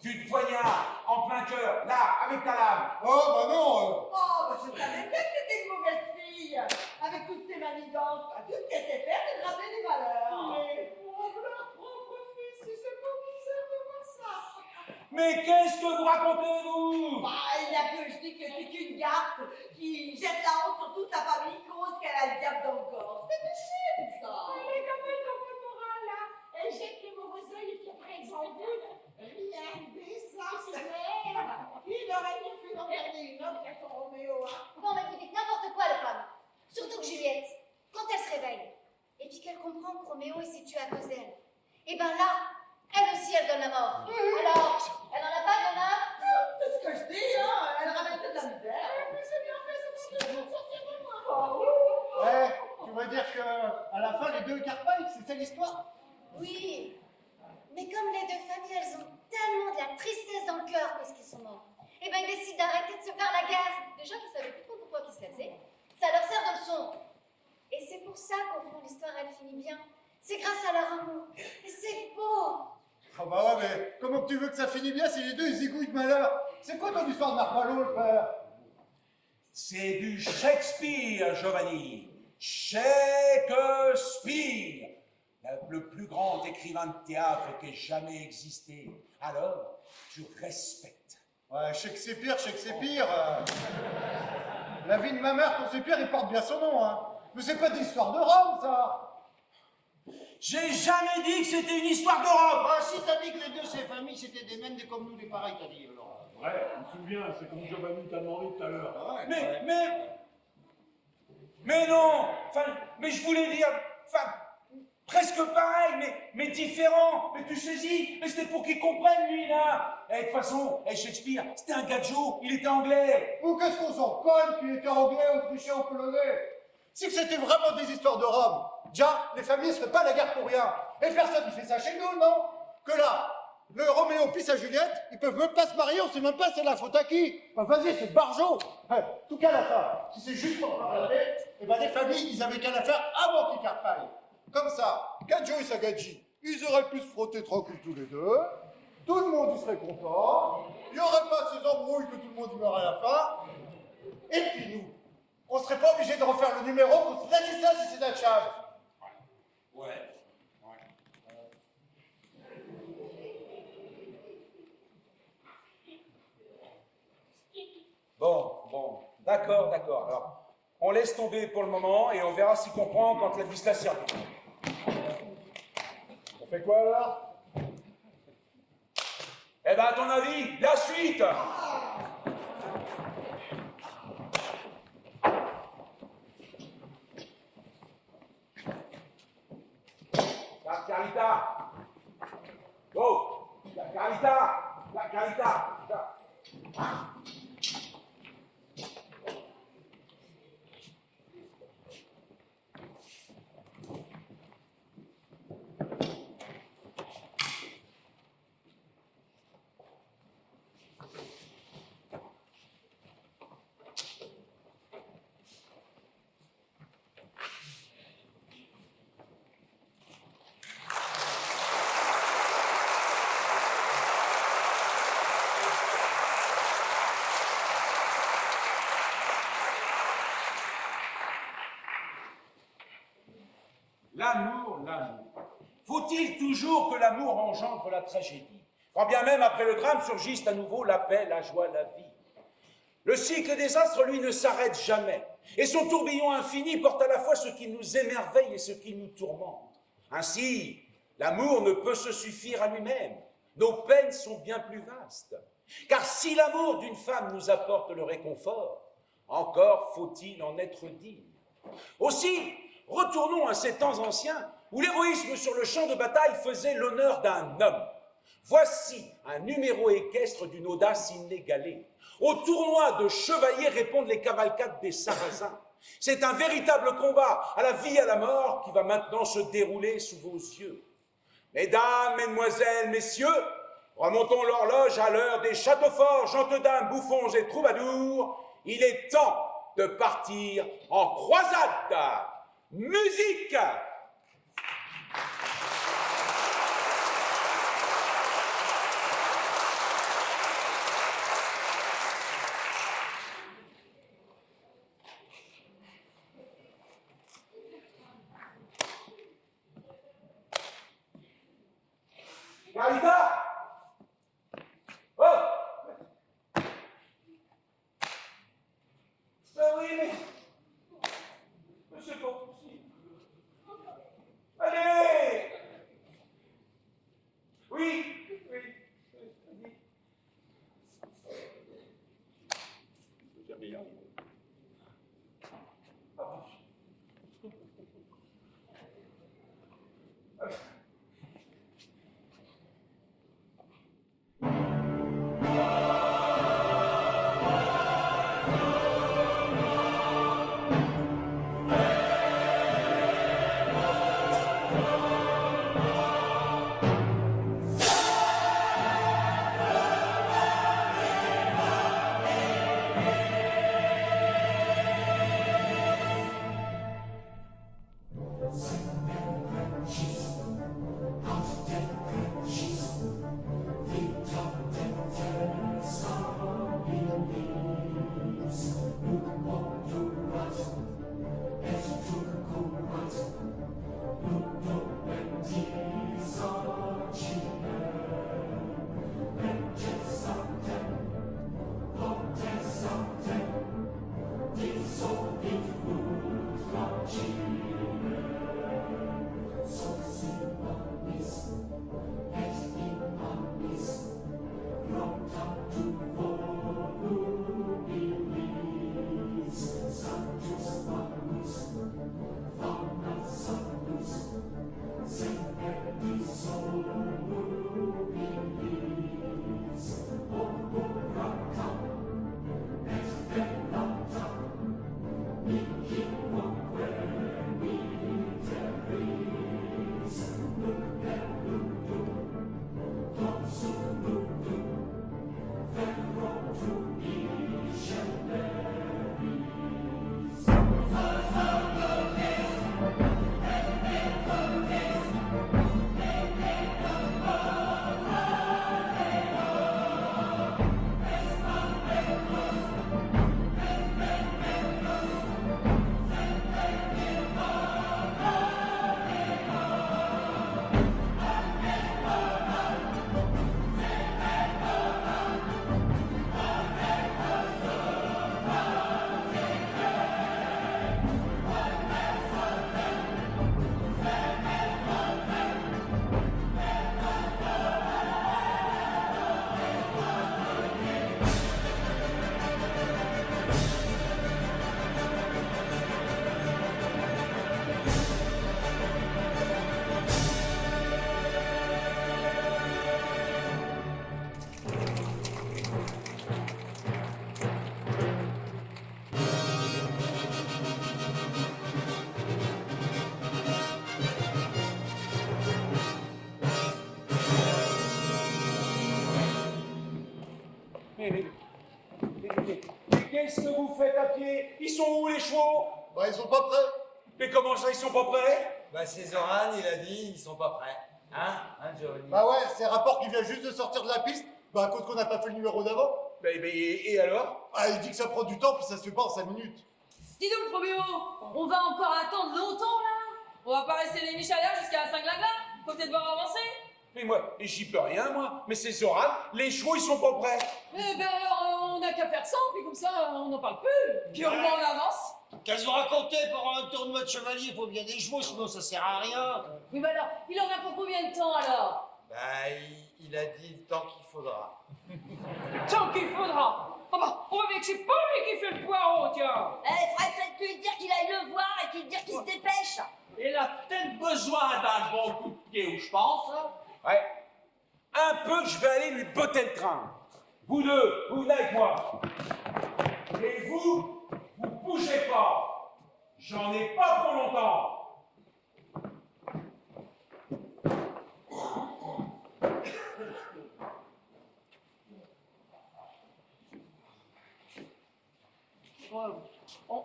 Tu te poignardes en plein cœur, là, avec ta lame. Oh, bah non Oh, bah, je savais bien que c'était une mauvaise fille. Avec toutes ces manigances, tout ce qu'elle sait faire, c'est de ramener des malheurs. Mais pauvre leur propre fils, si c'est pas bizarre de voir ça. Mais qu'est-ce que vous racontez, vous? Bah, il a que je dis que c'est qu'une garce qui jette la honte sur toute la famille, cause qu'elle a le diable dans le corps. C'est péché, tout ça. Elle est comme elle dans votre morale, là. Elle jette les mauvais oeils et puis après, elle s'en fout. Regardez ça, c'est l'air. Il aurait bien fait d'en garder une autre qu'à son Roméo, hein. Bon, mais vous dites n'importe quoi, les femmes. Surtout que Juliette, quand elle se réveille, et puis qu'elle comprend que Roméo s'est tué à cause d'elle, et ben là, elle aussi, elle donne la mort. Alors, elle n'en a pas, Donna? C'est ce que je dis, hein. Elle ramène toute la misère. Mais c'est bien fait, c'est pour de sortir de moi. Ouais, tu veux dire que à la fin, les deux carpailles, c'est ça l'histoire? Oui. Mais comme les deux familles, elles ont tellement de la tristesse dans le cœur parce qu'ils sont morts, et ben ils décident d'arrêter de se faire la guerre. Déjà qu'ils savaient plus trop pourquoi qu'ils se la faisaient. Ça leur sert de leçon. Et c'est pour ça qu'au fond, l'histoire, elle finit bien. C'est grâce à leur amour. Et c'est beau. Ah bah ouais, mais comment que tu veux que ça finisse bien si les deux ils zigouillent de malheur? C'est quoi ton histoire de Narvalo, le père? C'est du Shakespeare, Giovanni. Shakespeare, le plus grand écrivain de théâtre qui ait jamais existé. Alors, tu respectes. Ouais, Shakespeare. La vie de ma mère, ton Shakespeare, il porte bien son nom, hein. Mais c'est pas d'histoire de Rome, ça. J'ai jamais dit que c'était une histoire de Rome. Ah, si t'as dit que les deux, ces familles, c'était des mêmes, des comme nous, des pareils, t'as dit, alors. Ouais, je me souviens, c'est comme Giovanni t'a demandé tout à l'heure. Ah ouais. Mais non. Enfin, mais je voulais dire, enfin, presque pareil, mais différent. Mais tu saisis. Mais c'était pour qu'ils comprennent, lui, là. Et de toute façon, Shakespeare, c'était un gadjo. Il était anglais. Ou qu'est-ce qu'on s'en colle qu'il était anglais, autrichien ou polonais? Si c'était vraiment des histoires de Rome, déjà, les familles ne seraient pas à la guerre pour rien. Et personne ne fait ça chez nous, non? Que là, le Roméo puis sa Juliette, ils peuvent même pas se marier, on sait même pas c'est la faute à qui. Enfin, vas-y, c'est Barjot. En tout cas, la fin, si c'est juste pour regarder, eh ben les familles, ils avaient qu'à la faire avant qu'ils carpaillent. Comme ça, Gadjo et Sagadji, ils auraient pu se frotter tranquille tous les deux, tout le monde y serait content, il n'y aurait pas ces embrouilles que tout le monde y meurt à la fin, et puis nous, on serait pas obligé de refaire le numéro pour Ladislas et Sédachave. Ouais. Bon, d'accord. Alors, on laisse tomber pour le moment et on verra s'il comprend quand Ladislas y revient. On fait quoi alors? Eh ben, à ton avis, la suite. La Carita. Oh, la Carita. L'amour. Faut-il toujours que l'amour engendre la tragédie? Quand bien même après le drame surgissent à nouveau la paix, la joie, la vie. Le cycle des astres, lui, ne s'arrête jamais. Et son tourbillon infini porte à la fois ce qui nous émerveille et ce qui nous tourmente. Ainsi, l'amour ne peut se suffire à lui-même. Nos peines sont bien plus vastes. Car si l'amour d'une femme nous apporte le réconfort, encore faut-il en être digne. Aussi, retournons à ces temps anciens où l'héroïsme sur le champ de bataille faisait l'honneur d'un homme. Voici un numéro équestre d'une audace inégalée. Au tournoi de chevaliers répondent les cavalcades des Sarrasins. C'est un véritable combat à la vie et à la mort qui va maintenant se dérouler sous vos yeux. Mesdames, mesdemoiselles, messieurs, remontons l'horloge à l'heure des châteaux forts, gentes dames, bouffons et troubadours. Il est temps de partir en croisade. Musique! Carita! Oh! Ben oui, mais c'est pas possible. Allez! Oui, oui. Vas-y. Je peux jamais y arriver. Mais qu'est-ce que vous faites à pied? Ils sont où les chevaux? Bah, ils sont pas prêts. Mais comment ça, ils sont pas prêts? Bah, c'est Zoran, il a dit, ils sont pas prêts. Hein, Johnny? Bah ouais, c'est un rapport qui vient juste de sortir de la piste. Bah, à cause qu'on n'a pas fait le numéro d'avant. Et alors? Ah, il dit que ça prend du temps, puis ça se fait pas en 5 minutes. Dis donc, Roméo, on va encore attendre longtemps là? On va pas rester les Michalères jusqu'à la Saint-Glagla? Faut peut-être devoir avancer? Mais moi, j'y peux rien, moi. Mais c'est Zoran, les chevaux, ils sont pas prêts. Eh ben alors, on n'a qu'à faire ça, puis comme ça, on n'en parle plus. Puis au moins on avance. Qu'est-ce que vous racontez pour un tournoi de chevalier? Il faut bien des chevaux, sinon ça sert à rien. Oui, mais alors, il en a pour combien de temps alors? Bah, il a dit le temps qu'il faudra. Tant qu'il faudra. Oh bah, on va voir que c'est pas lui qui fait le poireau, tiens. Eh, faudrait peut-être lui dire qu'il aille le voir et qu'il dire qu'il se dépêche. Il a peut-être besoin d'un bon coup de pied, je pense. Hein. Ouais. Un peu, je vais aller lui botter le train. Vous deux, vous venez avec moi. Et vous bougez pas. J'en ai pas pour longtemps.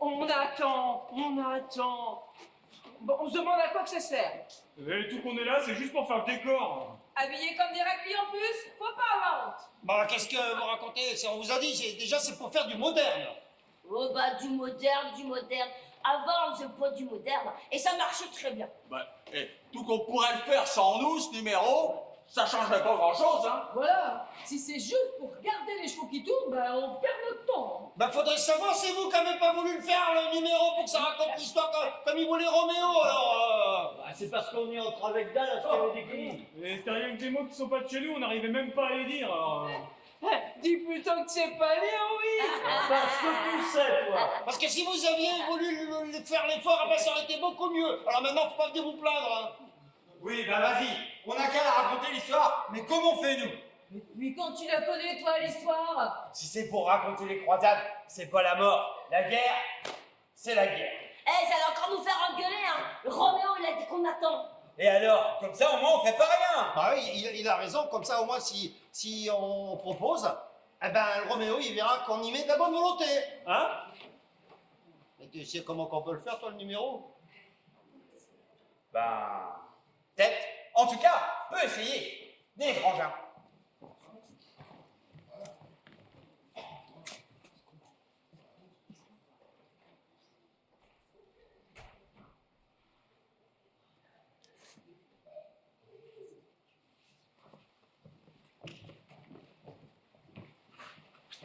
On attend. Bon, on se demande à quoi que ça sert. Et tout qu'on est là, c'est juste pour faire le décor. Habillé comme des raclis en plus, faut pas avoir honte. Bah, qu'est-ce que vous racontez? On vous a dit, déjà c'est pour faire du moderne. Oh bah du moderne. Avant on faisait pas du moderne et ça marchait très bien. Bah, tout qu'on pourrait le faire sans nous, ce numéro, ça changerait pas grand-chose, hein. Voilà. Si c'est juste pour regarder les chevaux qui tournent, ben on perd notre temps. Bah faudrait savoir, c'est vous qui avez pas voulu le faire, le numéro, pour que ça raconte l'histoire comme il voulait Roméo, alors Bah, c'est parce qu'on est entre avec Dallas qu'il y avait des cris. Et c'était rien que des mots qui sont pas de chez nous, on n'arrivait même pas à les dire, alors... Dis plutôt que c'est pas lire, oui. Parce que tu sais, toi. Parce que si vous aviez voulu faire l'effort, ah bah, ça aurait été beaucoup mieux. Alors maintenant, faut pas venir vous plaindre, hein. Oui, ben vas-y, on a qu'à la raconter l'histoire, mais comment on fait nous? Mais puis quand tu la connais, toi, l'histoire. Si c'est pour raconter les croisades, c'est pas la mort. La guerre, c'est la guerre. Eh, ça va encore nous faire engueuler, hein. Roméo, il a dit qu'on attend. Et alors, comme ça au moins on fait pas rien. Ah oui, il a raison, comme ça au moins si on propose, eh ben Roméo il verra qu'on y met de la bonne volonté. Hein? Mais tu sais comment qu'on peut le faire toi le numéro? Ben, peut-être. En tout cas, peut essayer. Des frangins.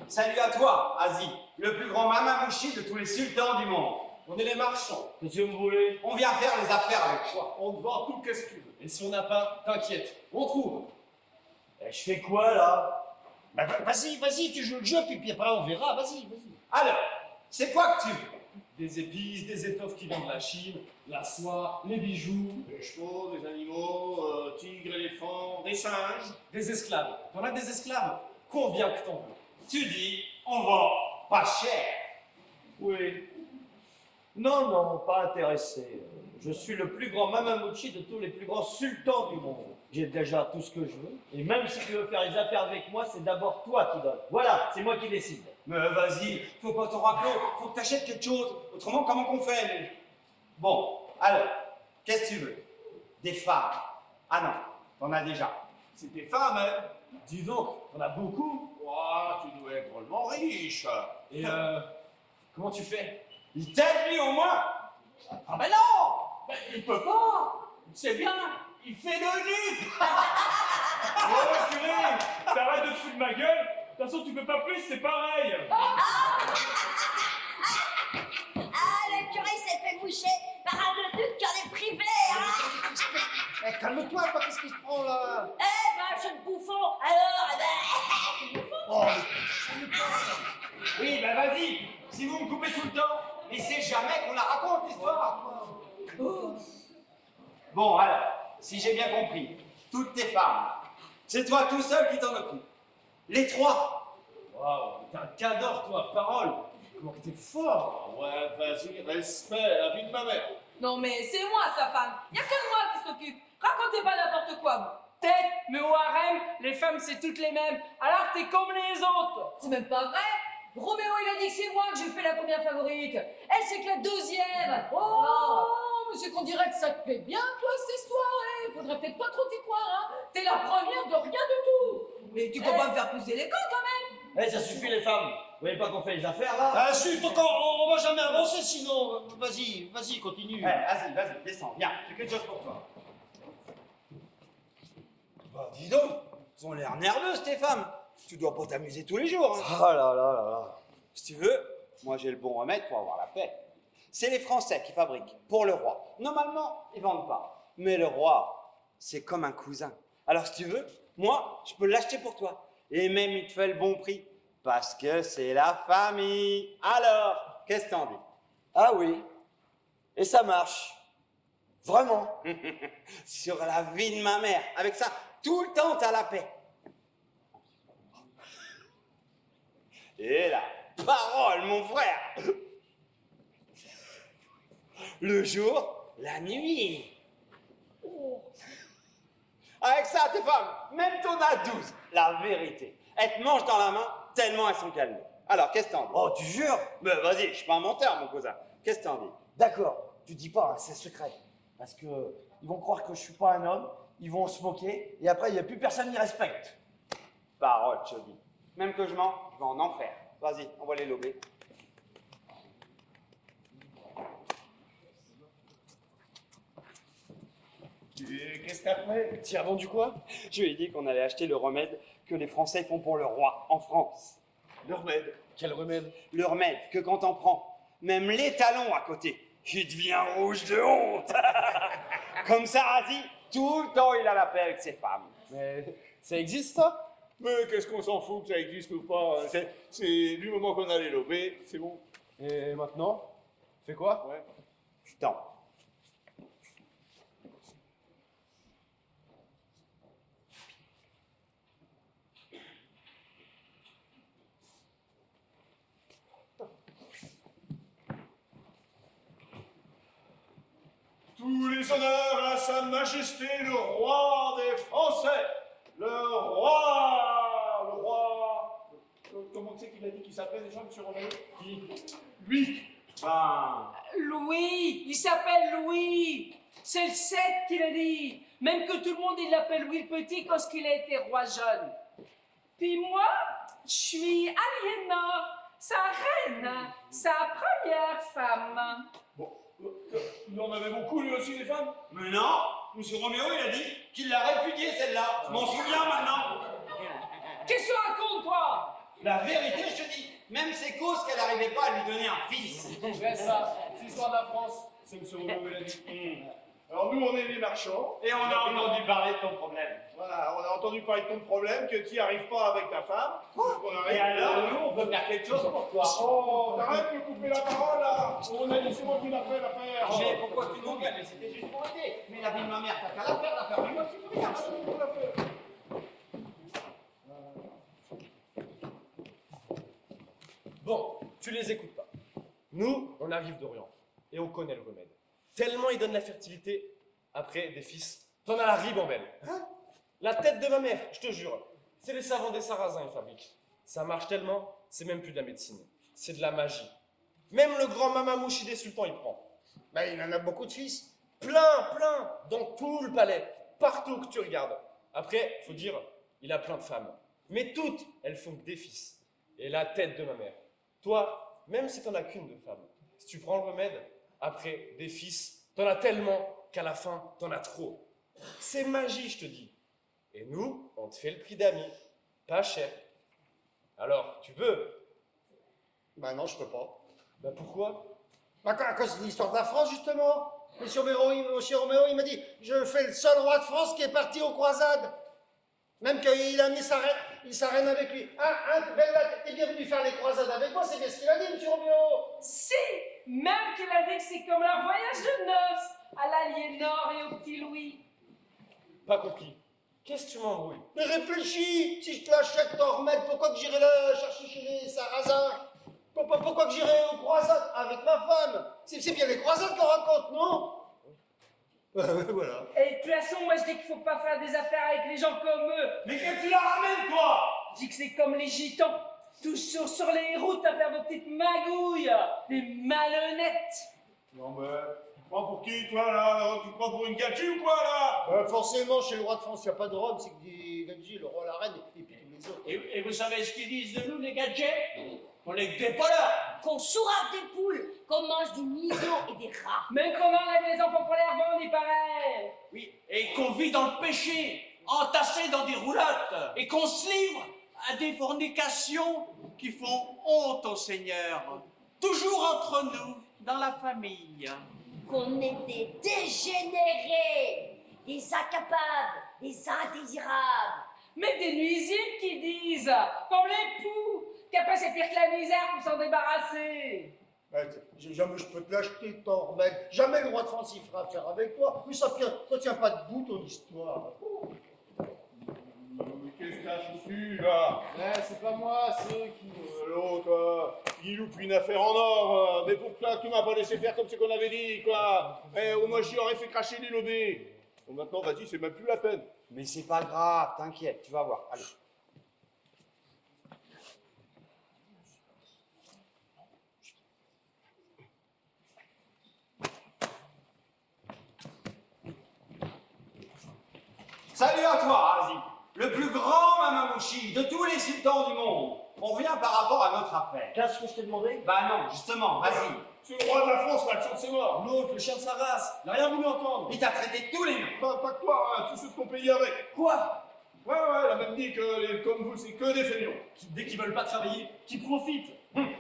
Salut à toi, Asie, le plus grand mamamouchi de tous les sultans du monde. On est les marchands. Qu'est-ce que vous voulez? On vient faire les affaires avec toi. On te vend tout, qu'est-ce que tu veux. Et si on n'a pas, t'inquiète, on trouve. Eh, je fais quoi, là? Bah, vas-y, tu joues le jeu, puis après on verra, vas-y. Alors, c'est quoi que tu veux? Des épices, des étoffes qui viennent de la Chine, la soie, les bijoux, Des chevaux, des animaux, tigres, éléphants, des singes. des esclaves. T'en as des esclaves? Combien que t'en veux? Tu dis, on vend pas cher. Oui. Non, pas intéressé. Je suis le plus grand mamamouchi de tous les plus grands sultans du monde. J'ai déjà tout ce que je veux. Et même si tu veux faire les affaires avec moi, c'est d'abord toi qui donnes. Voilà, c'est moi qui décide. Mais vas-y, faut pas t'en rappeler, faut que t'achètes quelque chose. Autrement, comment qu'on fait, nous? Bon, alors, qu'est-ce que tu veux? Des femmes. Ah non, t'en as déjà. C'est des femmes, hein? Dis donc, t'en as beaucoup. Ouah, tu dois être drôlement riche. Et comment tu fais? Il t'aide, lui, au moins. Ah ben non! Ben, il peut pas! C'est bien! Il fait le nu! Oh purée! T'arrêtes de te foutre de ma gueule! De toute façon, tu peux pas plus, c'est pareil! Ah, le curé s'est fait boucher par un eunuque qui en est privé, hein. Eh, calme-toi, toi, qu'est-ce qui se prend là? Eh ben, je suis bouffon, alors, eh ben, Oh, Oui, ben vas-y, si vous me coupez tout le temps, mais c'est jamais qu'on la raconte, l'histoire. Bon, alors, si j'ai bien compris, toutes tes femmes, c'est toi tout seul qui t'en occupe. Les trois. Waouh, t'es un cador, toi, parole! Comment que t'es fort! Ouais, vas-y, respect, la vie de ma mère. Non mais c'est moi sa femme. Y a que moi qui s'occupe. Racontez pas n'importe quoi, moi. Tête, mais au harem, les femmes c'est toutes les mêmes. Alors t'es comme les autres. C'est même pas vrai. Roméo il a dit que c'est moi que j'ai fait la première favorite. Elle c'est que la deuxième. Oh, mais c'est qu'on dirait que ça te plaît bien toi cette histoire. Hein. Faudrait peut-être pas trop t'y croire. Hein. T'es la première de rien du tout. Mais tu peux pas me faire pousser les couilles quand même. Eh, ça suffit, les femmes. Vous voyez pas qu'on fait les affaires, là? Ah, chut, on va jamais avancer sinon. Vas-y, continue. Vas-y, descends, viens, j'ai quelque chose pour toi. Bah, dis donc, ils ont l'air nerveuses, tes femmes. Tu dois pas t'amuser tous les jours. Hein. Ah là là là là. Si tu veux, moi j'ai le bon remède pour avoir la paix. C'est les Français qui fabriquent pour le roi. Normalement, ils vendent pas. Mais le roi, c'est comme un cousin. Alors si tu veux, moi, je peux l'acheter pour toi. Et même, il te fait le bon prix. Parce que c'est la famille. Alors, qu'est-ce que t'en dis? Ah oui. Et ça marche. Vraiment. Sur la vie de ma mère. Avec ça, tout le temps, t'as la paix. Et la parole, mon frère. Le jour, la nuit. Avec ça, tes femmes, même t'en as 12. La vérité. Elles te mangent dans la main tellement elles sont calmes. Alors, qu'est-ce que t'en dis? Oh, tu jures? Ben vas-y, je suis pas un menteur, mon cousin. Qu'est-ce que t'en dis? D'accord. Tu dis pas, hein, c'est secret. Parce que ils vont croire que je suis pas un homme, ils vont se moquer, et après, il n'y a plus personne qui respecte. Parole, Chubby. Même que je mens, je vais en enfer. Vas-y, on va les lober. Qu'est-ce que t'as fait? Tu as vendu quoi? Je lui ai dit qu'on allait acheter le remède que les Français font pour le roi en France. Le remède. Quel remède? Le remède que quand on prend, même les talons à côté, il devient rouge de honte. Comme ça, Razi, tout le temps il a la paix avec ses femmes. Mais ça existe ça? Mais qu'est-ce qu'on s'en fout que ça existe ou pas? C'est du moment qu'on a les lobés, c'est bon. Et maintenant? Fais quoi? Ouais. Putain. Tous les honneurs à Sa Majesté le roi des Français. Le roi. Comment c'est qu'il a dit qu'il s'appelle déjà, monsieur Roméo? Qui? Lui. Ah. Louis, il s'appelle Louis. C'est le 7 qu'il a dit. Même que tout le monde il l'appelle Louis le Petit quand il a été roi jeune. Puis moi, je suis Aliénor, sa reine, sa première femme. Bon, il en avait beaucoup lui aussi des femmes? Mais non, monsieur Roméo il a dit qu'il l'a répudiée celle-là. Je m'en souviens maintenant. Qu'est-ce que tu racontes, toi? La vérité, je te dis, même c'est cause qu'elle n'arrivait pas à lui donner un fils. C'est ça, c'est l'histoire de la France. C'est monsieur Roméo qui l'a dit. Alors nous, on est les marchands. Et on a entendu parler de ton problème. Voilà, on a entendu parler de ton problème, que tu n'y arrives pas avec ta femme. Et alors, nous, on peut faire quelque chose pour toi. Oh, t'arrêtes de me couper la parole là. On a dit c'est moi qui l'a fait l'affaire. Mais pourquoi tu m'engueules? Mais c'était juste pour aider. Mais la vie de ma mère, t'as qu'à la faire, l'affaire. Mais moi, tu peux rien. Bon, tu les écoutes pas. Nous, on arrive d'Orient et on connaît le remède. Tellement il donne la fertilité, après des fils, t'en as la ribambelle. La tête de ma mère, je te jure, c'est les savants des Sarrasins ils fabriquent. Ça marche tellement, c'est même plus de la médecine, c'est de la magie. Même le grand Mamamouchi des sultans il prend. Ben, il en a beaucoup de fils. Plein, dans tout le palais, partout que tu regardes. Après, faut dire, il a plein de femmes. Mais toutes, elles font que des fils. Et la tête de ma mère. Toi, même si t'en as qu'une de femme, si tu prends le remède, après, des fils, t'en as tellement qu'à la fin, t'en as trop. C'est magie, je te dis. Et nous, on te fait le prix d'amis. Pas cher. Alors, tu veux? Ben non, je peux pas. Bah pourquoi? Ben, à cause de l'histoire de la France, justement. Monsieur Roméo, il m'a dit, je fais le seul roi de France qui est parti aux croisades. Même qu'il a mis sa reine avec lui. Bella, t'es bien venu faire les croisades avec moi, c'est bien ce qu'il a dit, monsieur Roméo. Si, même qu'il a dit que c'est comme leur voyage de noces à l'Aliénor et au petit Louis. Pas compris. Qu'est-ce que tu m'embrouilles? Mais réfléchis, si je te l'achète ton remède, pourquoi que j'irai le chercher chez les Sarrasins? Pourquoi que j'irai aux croisades avec ma femme? C'est bien les croisades qu'on raconte, non? Voilà. Et de toute façon, moi je dis qu'il faut pas faire des affaires avec les gens comme eux. Mais que tu la ramènes, toi? Je dis que c'est comme les gitans, toujours sur les routes à faire vos petites magouilles, des malhonnêtes. Non mais, tu te prends pour qui toi là? Tu te prends pour une gadji ou quoi là? Forcément, chez le roi de France, il n'y a pas de Rome, c'est que des gadgets, le roi, la reine, et puis tous les autres. Et vous savez ce qu'ils disent de nous, les gadgets? On est que des voleurs. Qu'on sourate des poules, qu'on mange du miso et des rats. Même qu'on enlève les enfants pour les revendre, il paraît. Oui, et qu'on vit dans le péché, entassé dans des roulottes, et qu'on se livre à des fornications qui font honte au Seigneur. Toujours entre nous, dans la famille. Qu'on est des dégénérés, des incapables, des indésirables. Mais des nuisibles qui disent, comme les poux, qu'après c'est pire que la misère pour s'en débarrasser. Jamais je peux te l'acheter, ton remède. Jamais le roi de France, il fera affaire avec toi. Mais ça tient pas debout, ton histoire. Qu'est-ce que t'as foutu là? Ouais, c'est pas moi, c'est eux qui... L'autre, il loupe une affaire en or. Mais pourquoi tu m'as pas laissé faire comme ce qu'on avait dit, quoi? Au moins j'y aurais fait cracher les lobés. Bon, maintenant, vas-y, c'est même plus la peine. Mais c'est pas grave, t'inquiète, tu vas voir. Allez. Salut à toi, Razi, le plus grand Mamamouchi de tous les sultans du monde. On vient par rapport à notre affaire. Qu'est-ce que je t'ai demandé? Bah non, justement, vas-y, C'est le roi de la France, là, le sang de ses morts. L'autre, le chien de sa race, il n'a rien voulu entendre. Il t'a traité tous les noms. Pas que toi, hein, tous ceux de ton pays avec. Quoi? Ouais, elle a même dit que les comme vous, c'est que des feignants. Dès qu'ils veulent pas travailler, qui profitent.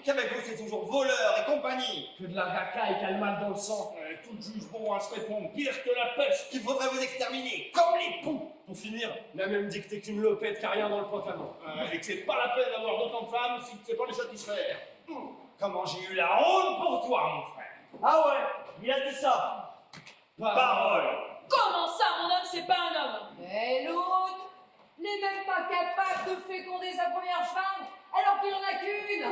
Qu'avec vous, c'est toujours voleur et compagnie. Que de la racaille qui a le mal dans le sang. Tout juge bon à se répondre, pire que la peste. Qu'il faudrait vous exterminer, comme les poux. Pour finir, il a même dit que t'es qu'une lopette qui a rien dans le pantalon. Et que c'est pas la peine d'avoir d'autant de femmes si tu sais pas les satisfaire. Comment j'ai eu la honte pour toi, mon frère. Ah ouais, il a dit ça. Parole. Comment ça, mon homme, c'est pas un homme? Mais l'autre n'est même pas capable de féconder sa première femme alors qu'il en a qu'une.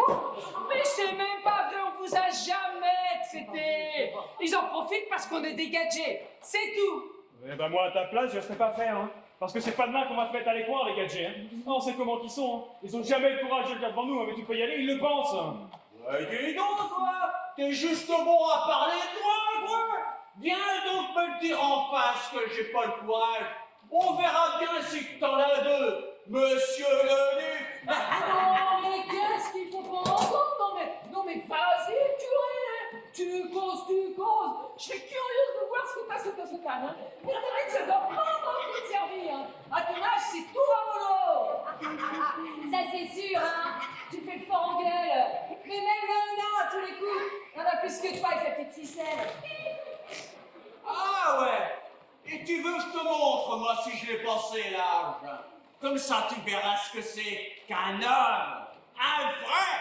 Mais c'est même pas vrai, on vous a jamais traité. Ils en profitent parce qu'on est des gadgets, c'est tout. Eh ben moi à ta place, je ne serais pas fait, hein. Parce que c'est pas demain qu'on va se mettre à l'écoire, les gadgets, hein. Non, c'est comment qu'ils sont, hein. Ils ont jamais le courage de le dire devant nous, hein, mais tu peux y aller, ils le pensent. Dis donc, toi, t'es juste bon à parler, toi. Viens donc me le dire en face que j'ai pas le courage. On verra bien si t'en as deux, monsieur le duc. Non, mais qu'est-ce qu'il faut prendre en compte? Non, mais vas-y, tu causes. Je serais curieuse de voir ce que t'as sous ta canne. Hein. Mais c'est vrai que ça doit prendre envie de servir. Hein. À ton âge, c'est tout à mollo. Ça c'est sûr, hein. Tu fais le fort en gueule. Mais même Léona, à tous les coups, il y en a plus que toi avec sa petite ficelle. Ah ouais. Et tu veux que je te montre, moi, si je l'ai passé large. Comme ça, tu verras ce que c'est qu'un homme. Un vrai.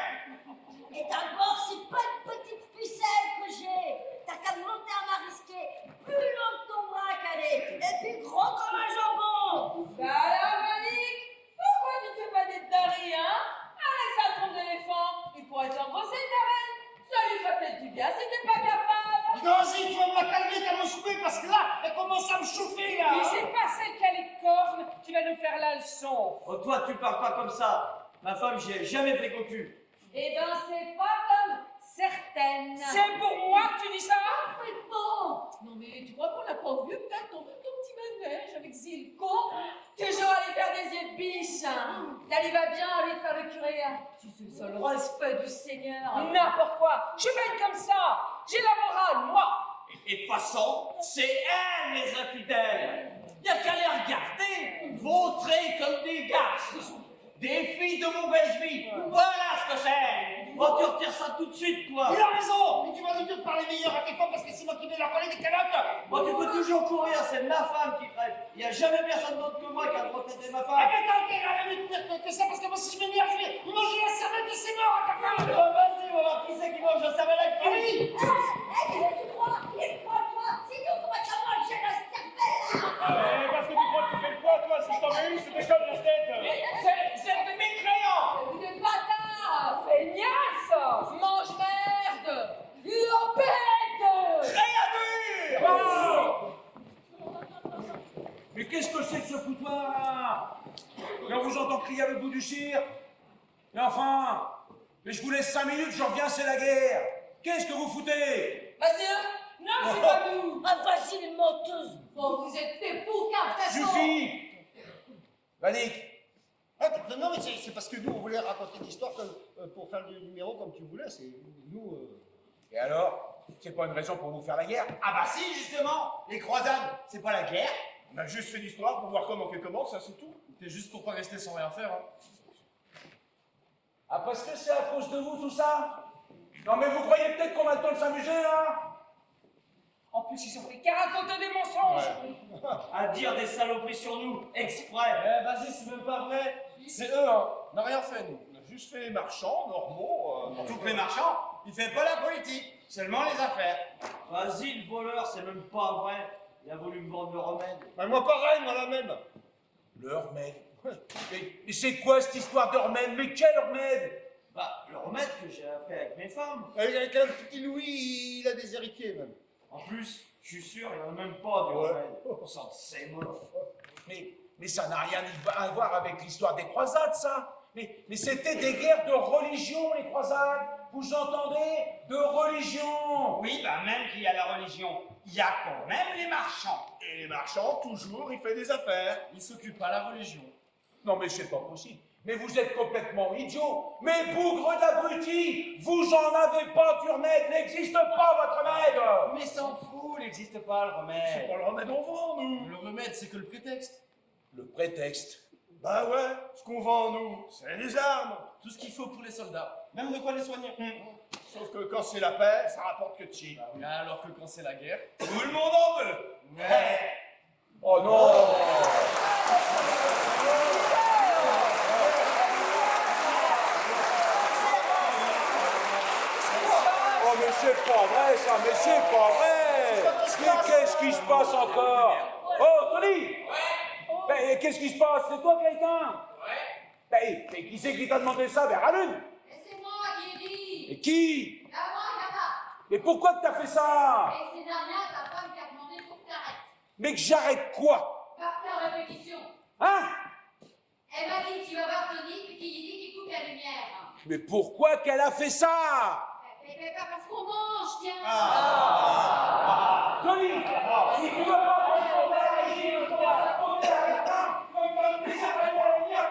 Et d'abord, c'est pas une petite ficelle que j'ai. T'as qu'à monter à m'arrisquer. Plus long que ton bras, Cadet. Et puis gros comme un jambon. Bah alors, Monique, pourquoi tu ne fais pas des taris, hein? Avec sa trompe d'éléphant, il pourrait t'embrasser, ta reine. Ça lui ferait peut-être du bien si t'es pas capable. Non, si tu vas me la calmer ta moussouée, parce que là, elle commence à me chauffer, là. Mais c'est pas celle qui a les cornes qui va nous faire la leçon. Oh, toi, tu parles pas comme ça. Ma femme, j'y ai jamais fait cocu. Eh ben, c'est pas comme certaines. C'est pour moi que tu dis ça? Parfaitement. Non mais tu crois qu'on n'a pas vu peut-être ton petit manège avec Zilko? Toujours aller faire des yeux de biche. Ça lui va bien, à lui, de faire le curé. Tu sais ça, le respect du Seigneur. N'importe quoi. Je suis pas comme ça. J'ai la morale, moi. Et de toute façon, c'est elles les infidèles. Y a qu'à les regarder, vautrer comme des garces. Des filles de mauvaise vie. Voilà ce que c'est. Oh, tu retires ça tout de suite, toi. Il a raison. Mais tu vas nous dire de parler meilleur à tes femmes parce que c'est moi qui vais leur parler des calottes. Moi, tu peux toujours courir, c'est ma femme qui traite. Il n'y a jamais personne d'autre que moi qui a le droit de traiter ma Ah, femme. mais t'as intérêt à la limite que ça parce que moi, si je m'énerve, je vais manger la cervelle de ses morts à ta femme. Vas-y, on va voir qui c'est qui mange la cervelle avec Ah qui. oui. Qu'est-ce que tu crois? Il croit toi. C'est nous qu'on va te manger la cervelle. Parce que tu crois que tu fais quoi, toi? Si je t'en mets une, je te décolle la tête. C'est de mes crayons. Des bâtards, feignasse, mange merde, lopette. Mais qu'est-ce que c'est que ce foutoir là? Et on vous entend crier avec le bout du cire. Mais enfin, mais je vous laisse 5 minutes, je reviens, c'est la guerre. Qu'est-ce que vous foutez? Vas-y, hein. Non, c'est pas nous. Ah, vas-y, les menteuses. Oh, vous êtes des poucas, de toute façon. Suffit. Vanik, Ah, non, mais c'est parce que nous, on voulait raconter l'histoire pour faire le numéro comme tu voulais. C'est nous. et alors? C'est pas une raison pour vous faire la guerre? Ah bah si, justement. Les croisades, c'est pas la guerre. On a juste fait l'histoire pour voir comment qu'elle commence, ça c'est tout. C'est juste pour pas rester sans rien faire. Hein. Ah, parce que c'est à cause de vous tout ça? Non mais vous croyez peut-être qu'on a le temps de s'amuser là? En plus, ils ont fait qu'à raconter des mensonges. À dire des saloperies sur nous, exprès. Vas-y, c'est même pas vrai. C'est eux, hein. On n'a rien fait, nous. On a juste fait les marchands normaux. Tous les marchands, il fait pas la politique, seulement les affaires. Vas-y, le voleur, c'est même pas vrai. Il a voulu me vendre le remède. Bah, moi, pareil, moi, la même. Le remède? Mais c'est quoi cette histoire de remède? Mais quel remède? Bah, le remède que j'ai fait avec mes femmes. Avec un petit Louis, il a des héritiers, même. En plus, je suis sûr, il n'y en a même pas de remède. Ça, c'est moche. Mais ça n'a rien à voir avec l'histoire des croisades, ça. Mais c'était des guerres de religion, les croisades. Vous entendez? De religion. Oui, bah même qu'il y a la religion, il y a quand même les marchands. Et les marchands, toujours, ils font des affaires. Ils s'occupent pas de la religion. Non mais c'est pas possible. Mais vous êtes complètement idiot. Mais bougre d'abruti, vous en avez pas du remède, n'existe pas votre remède. Mais s'en fout, il n'existe pas le remède. C'est pas le remède en vend, nous. Le remède, c'est que le prétexte. Le prétexte. Bah ouais, ce qu'on vend, nous, c'est les armes. Tout ce qu'il faut pour les soldats. Même de quoi les soigner. Sauf que quand c'est la paix, ça rapporte que de chi. Alors que quand c'est la guerre. Tout le monde en veut. Mais... Oh non. Oh mais c'est pas vrai ça, mais c'est pas vrai. Mais qu'est-ce qui se passe encore? Oh Tony. Ben, qu'est-ce qui se passe? C'est toi Gaëtan? Ben, mais qui c'est qui t'a demandé ça? Ben rallume. Et c'est moi qui ai dit. Et qui? Ah, moi, il y en a. Mais pourquoi que t'as fait ça? Et c'est Damien, ta femme, qui a demandé pour que t'arrêtes. Mais que j'arrête quoi? Par ta répétition. Hein? Elle m'a dit, tu vas voir Tony, puis qu'il dit qu'il coupe la lumière. Mais pourquoi qu'elle a fait ça? Mais pas parce qu'on mange, tiens. Tony, si tu veux pas manger ton régime, tu vas raconter à la fin, comme dans le dessin de la lumière,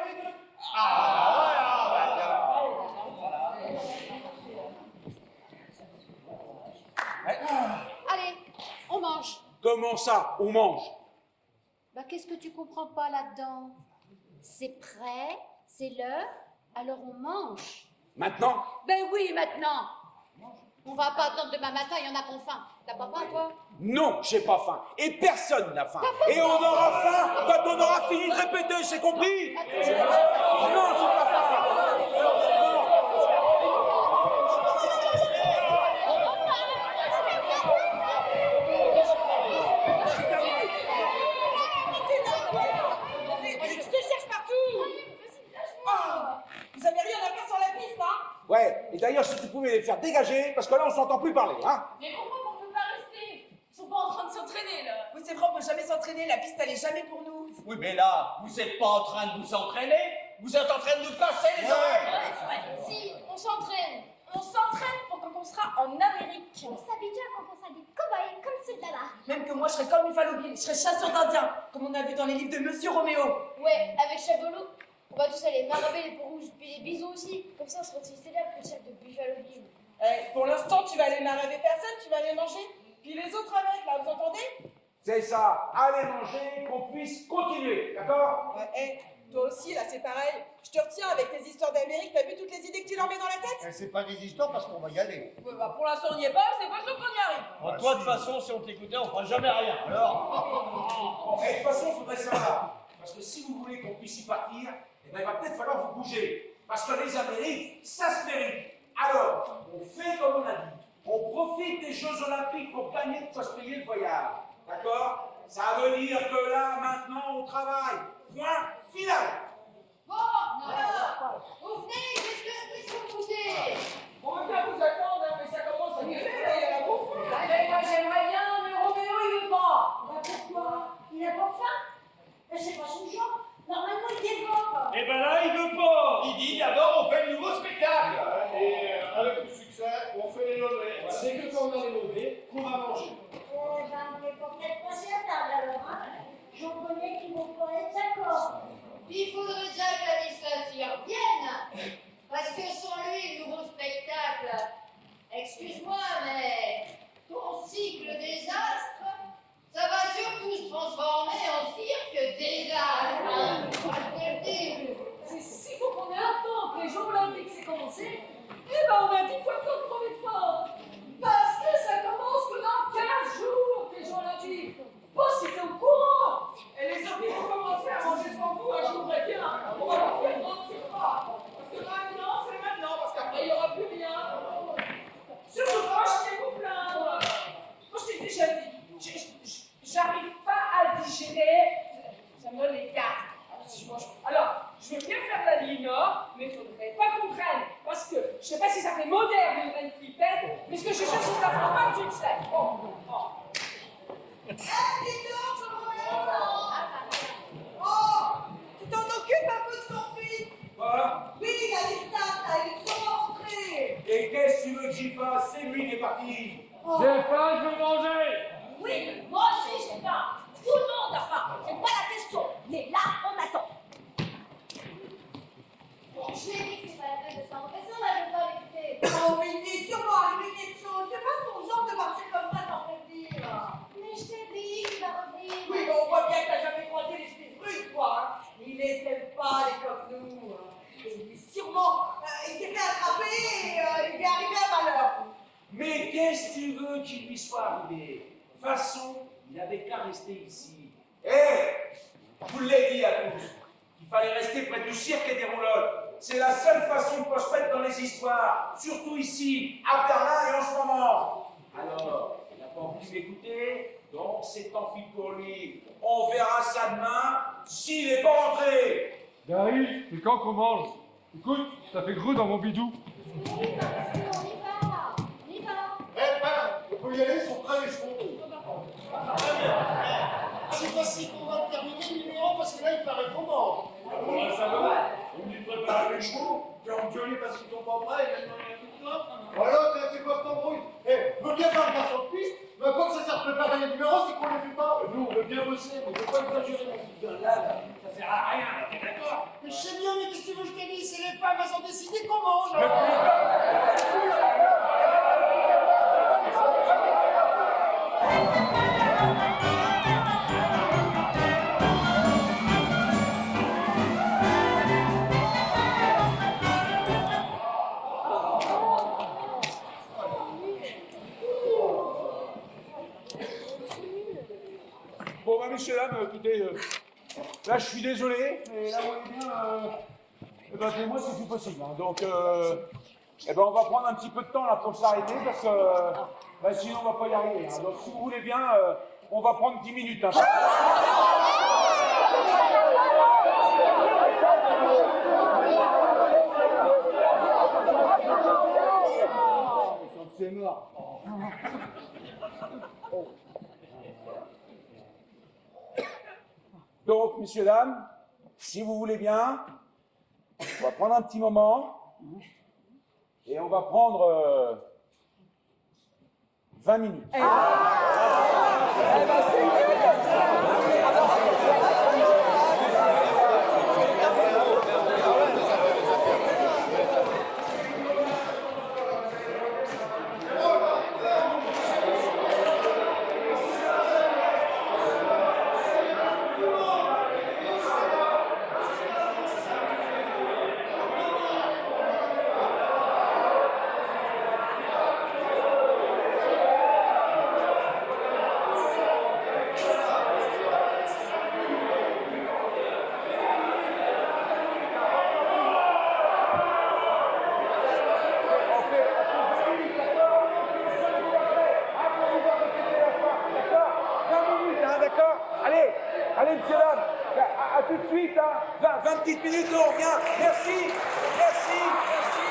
Allez, on mange. Comment ça, on mange? Bah, qu'est-ce que tu comprends pas là-dedans? C'est prêt, c'est l'heure, alors on mange. Maintenant? Ben oui, maintenant. On va pas attendre demain matin, il y en a qui ont faim. T'as pas faim, toi? Non, j'ai pas faim. Et personne n'a faim. Et on aura faim quand on aura fini de répéter, c'est compris? Non, j'ai pas faim. Je te cherche partout. Oh, vous avez rien à faire sur la piste, hein? Ouais, et d'ailleurs, si tu pouvais les faire dégager, parce que là, on s'entend plus parler, hein? Mais pourquoi on peut pas rester? Ils sont pas en train de s'entraîner, là. Oui, c'est vrai, on peut jamais s'entraîner, la piste, elle est jamais pour nous. Oui, mais là, vous êtes pas en train de vous entraîner. Vous êtes en train de nous casser les oreilles. Si, on s'entraîne. On s'entraîne pour quand on sera en Amérique. On s'habitue à quand on sera des cow-boys comme ceux de là-bas. Même que moi, je serais comme Buffalo Bill, je serais chasseur d'indiens, comme on a vu dans les livres de Monsieur Roméo. Ouais, avec Chabolot, on va tous aller maraver les peaux rouges, puis les bisous aussi. Comme ça, on sera aussi célèbre que le chef de Buffalo Bill. Eh, pour l'instant, tu vas aller maraver personne, tu vas aller manger. Puis les autres avec, là, vous entendez? C'est ça. Allez manger, qu'on puisse continuer, d'accord? Ouais, eh, toi aussi, là, c'est pareil. Je te retiens avec tes histoires d'Amérique, t'as vu toutes les idées que tu leur mets dans la tête? C'est pas des histoires parce qu'on va y aller. Ouais, bah, pour l'instant, on n'y est pas, c'est pas sûr qu'on y arrive. Bon, toi, de toute façon, si on t'écoutait, on fera jamais rien. Alors. Bon, et de toute façon, il faudrait savoir. Parce que si vous voulez qu'on puisse y partir, eh ben, il va peut-être falloir vous bouger. Parce que les Amériques, ça se mérite. Alors, on fait comme on a dit. On profite des Jeux Olympiques pour gagner de quoi se payer le voyage. D'accord? Ça veut dire que là, maintenant, on travaille. Point final. Bon, alors, vous venez, qu'est-ce que vous foutez? On veut bien vous attendre, hein, mais ça commence à gueuler, là, il y a la bouffe. Allez, moi j'aimerais bien, mais Roméo il veut pas. Bah pourquoi? Il a pas faim? Mais c'est pas son genre. Normalement, il développe. Et ben là, il veut pas. Il dit d'abord, on fait le nouveau spectacle. Et avec le succès, on fait les levées. C'est que quand on a les levées, qu'on va manger. Eh ben, on est pas peut-être passé à table alors, hein? J'en connais qui vont pas être d'accord. Il faudrait déjà que la législature y revienne. Parce que sans lui, le nouveau spectacle, excuse-moi, mais ton cycle désastre, ça va surtout se transformer en cirque désastre. Hein. On va te le dire. S'il faut qu'on ait un temps que les Jeux Olympiques s'est commencé, eh ben on a 10 fois le temps de trouver de fort. Parce que ça commence que dans 15 jours, les Jeux Olympiques. Pas si t'es au courant. Et les Olympiques vont commencer à manger sans vous, je voudrais bien. On va leur faire mentir pas. Parce que maintenant, c'est maintenant, parce qu'après, il n'y aura plus rien. Surtout pas, je vais vous plaindre. Moi, je t'ai déjà dit, j'arrive pas à digérer, ça me donne les gaz. Si je mange. Alors, je veux bien faire la ligne nord, mais il faudrait pas qu'on traîne. Parce que je sais pas si ça fait moderne une reine qui pète, mais ce que je cherche, c'est ça fera pas du sais. Bon. Oh, tu t'en occupes un peu de ton fils? Voilà. Oui, il a des stats, là, il est trop rentré. Et qu'est-ce que tu veux que j'y fasse? C'est lui qui est parti. J'ai faim, je veux manger. Oui, moi aussi j'ai faim. Tout le monde a faim. C'est pas la question. Mais là, on attend. n'avez qu'à rester ici. Je vous l'ai dit à tous, il fallait rester près du cirque et des roulottes. C'est la seule façon de se mettre dans les histoires, surtout ici, à Berlin et en ce moment. Alors, il n'a pas voulu m'écouter, donc c'est tant pis pour lui. On verra ça demain, s'il n'est pas rentré. Gary, c'est quand qu'on mange? Écoute, ça fait grue dans mon bidou. On y va. On peut y aller, ils sont prêts les chevaux. C'est possible qu'on va terminer le numéro parce que là il paraît comment. Ça va? On lui prépare les chevaux, faire engueuler parce qu'ils sont pas prêts, et maintenant il y a tout de là. Voilà, c'est quoi cette embrouille? Veut bien faire le garçon de piste, mais à quoi que ça sert de préparer les numéros si qu'on les fait pas? Nous, on veut bien bosser, mais on peut pas exagérer non plus. Là, ça sert à rien, t'es d'accord? Mais je sais bien, mais qu'est-ce que tu veux que je te dise? C'est les femmes, elles ont décidé qu'on mange. Bon, bah, messieurs, dames, écoutez, là, je suis désolé, mais là, vous voyez bien, pour moi, c'est plus possible. Hein. Donc, on va prendre un petit peu de temps là pour s'arrêter, parce que sinon, on va pas y arriver. Hein. Donc, si vous voulez bien, on va prendre 10 minutes. Hein. C'est mort. Donc, messieurs, dames, si vous voulez bien, on va prendre un petit moment et on va prendre 20 minutes. Allez, monsieur, dames, à tout de suite, hein. 20 petites minutes, on revient. Merci, merci, merci.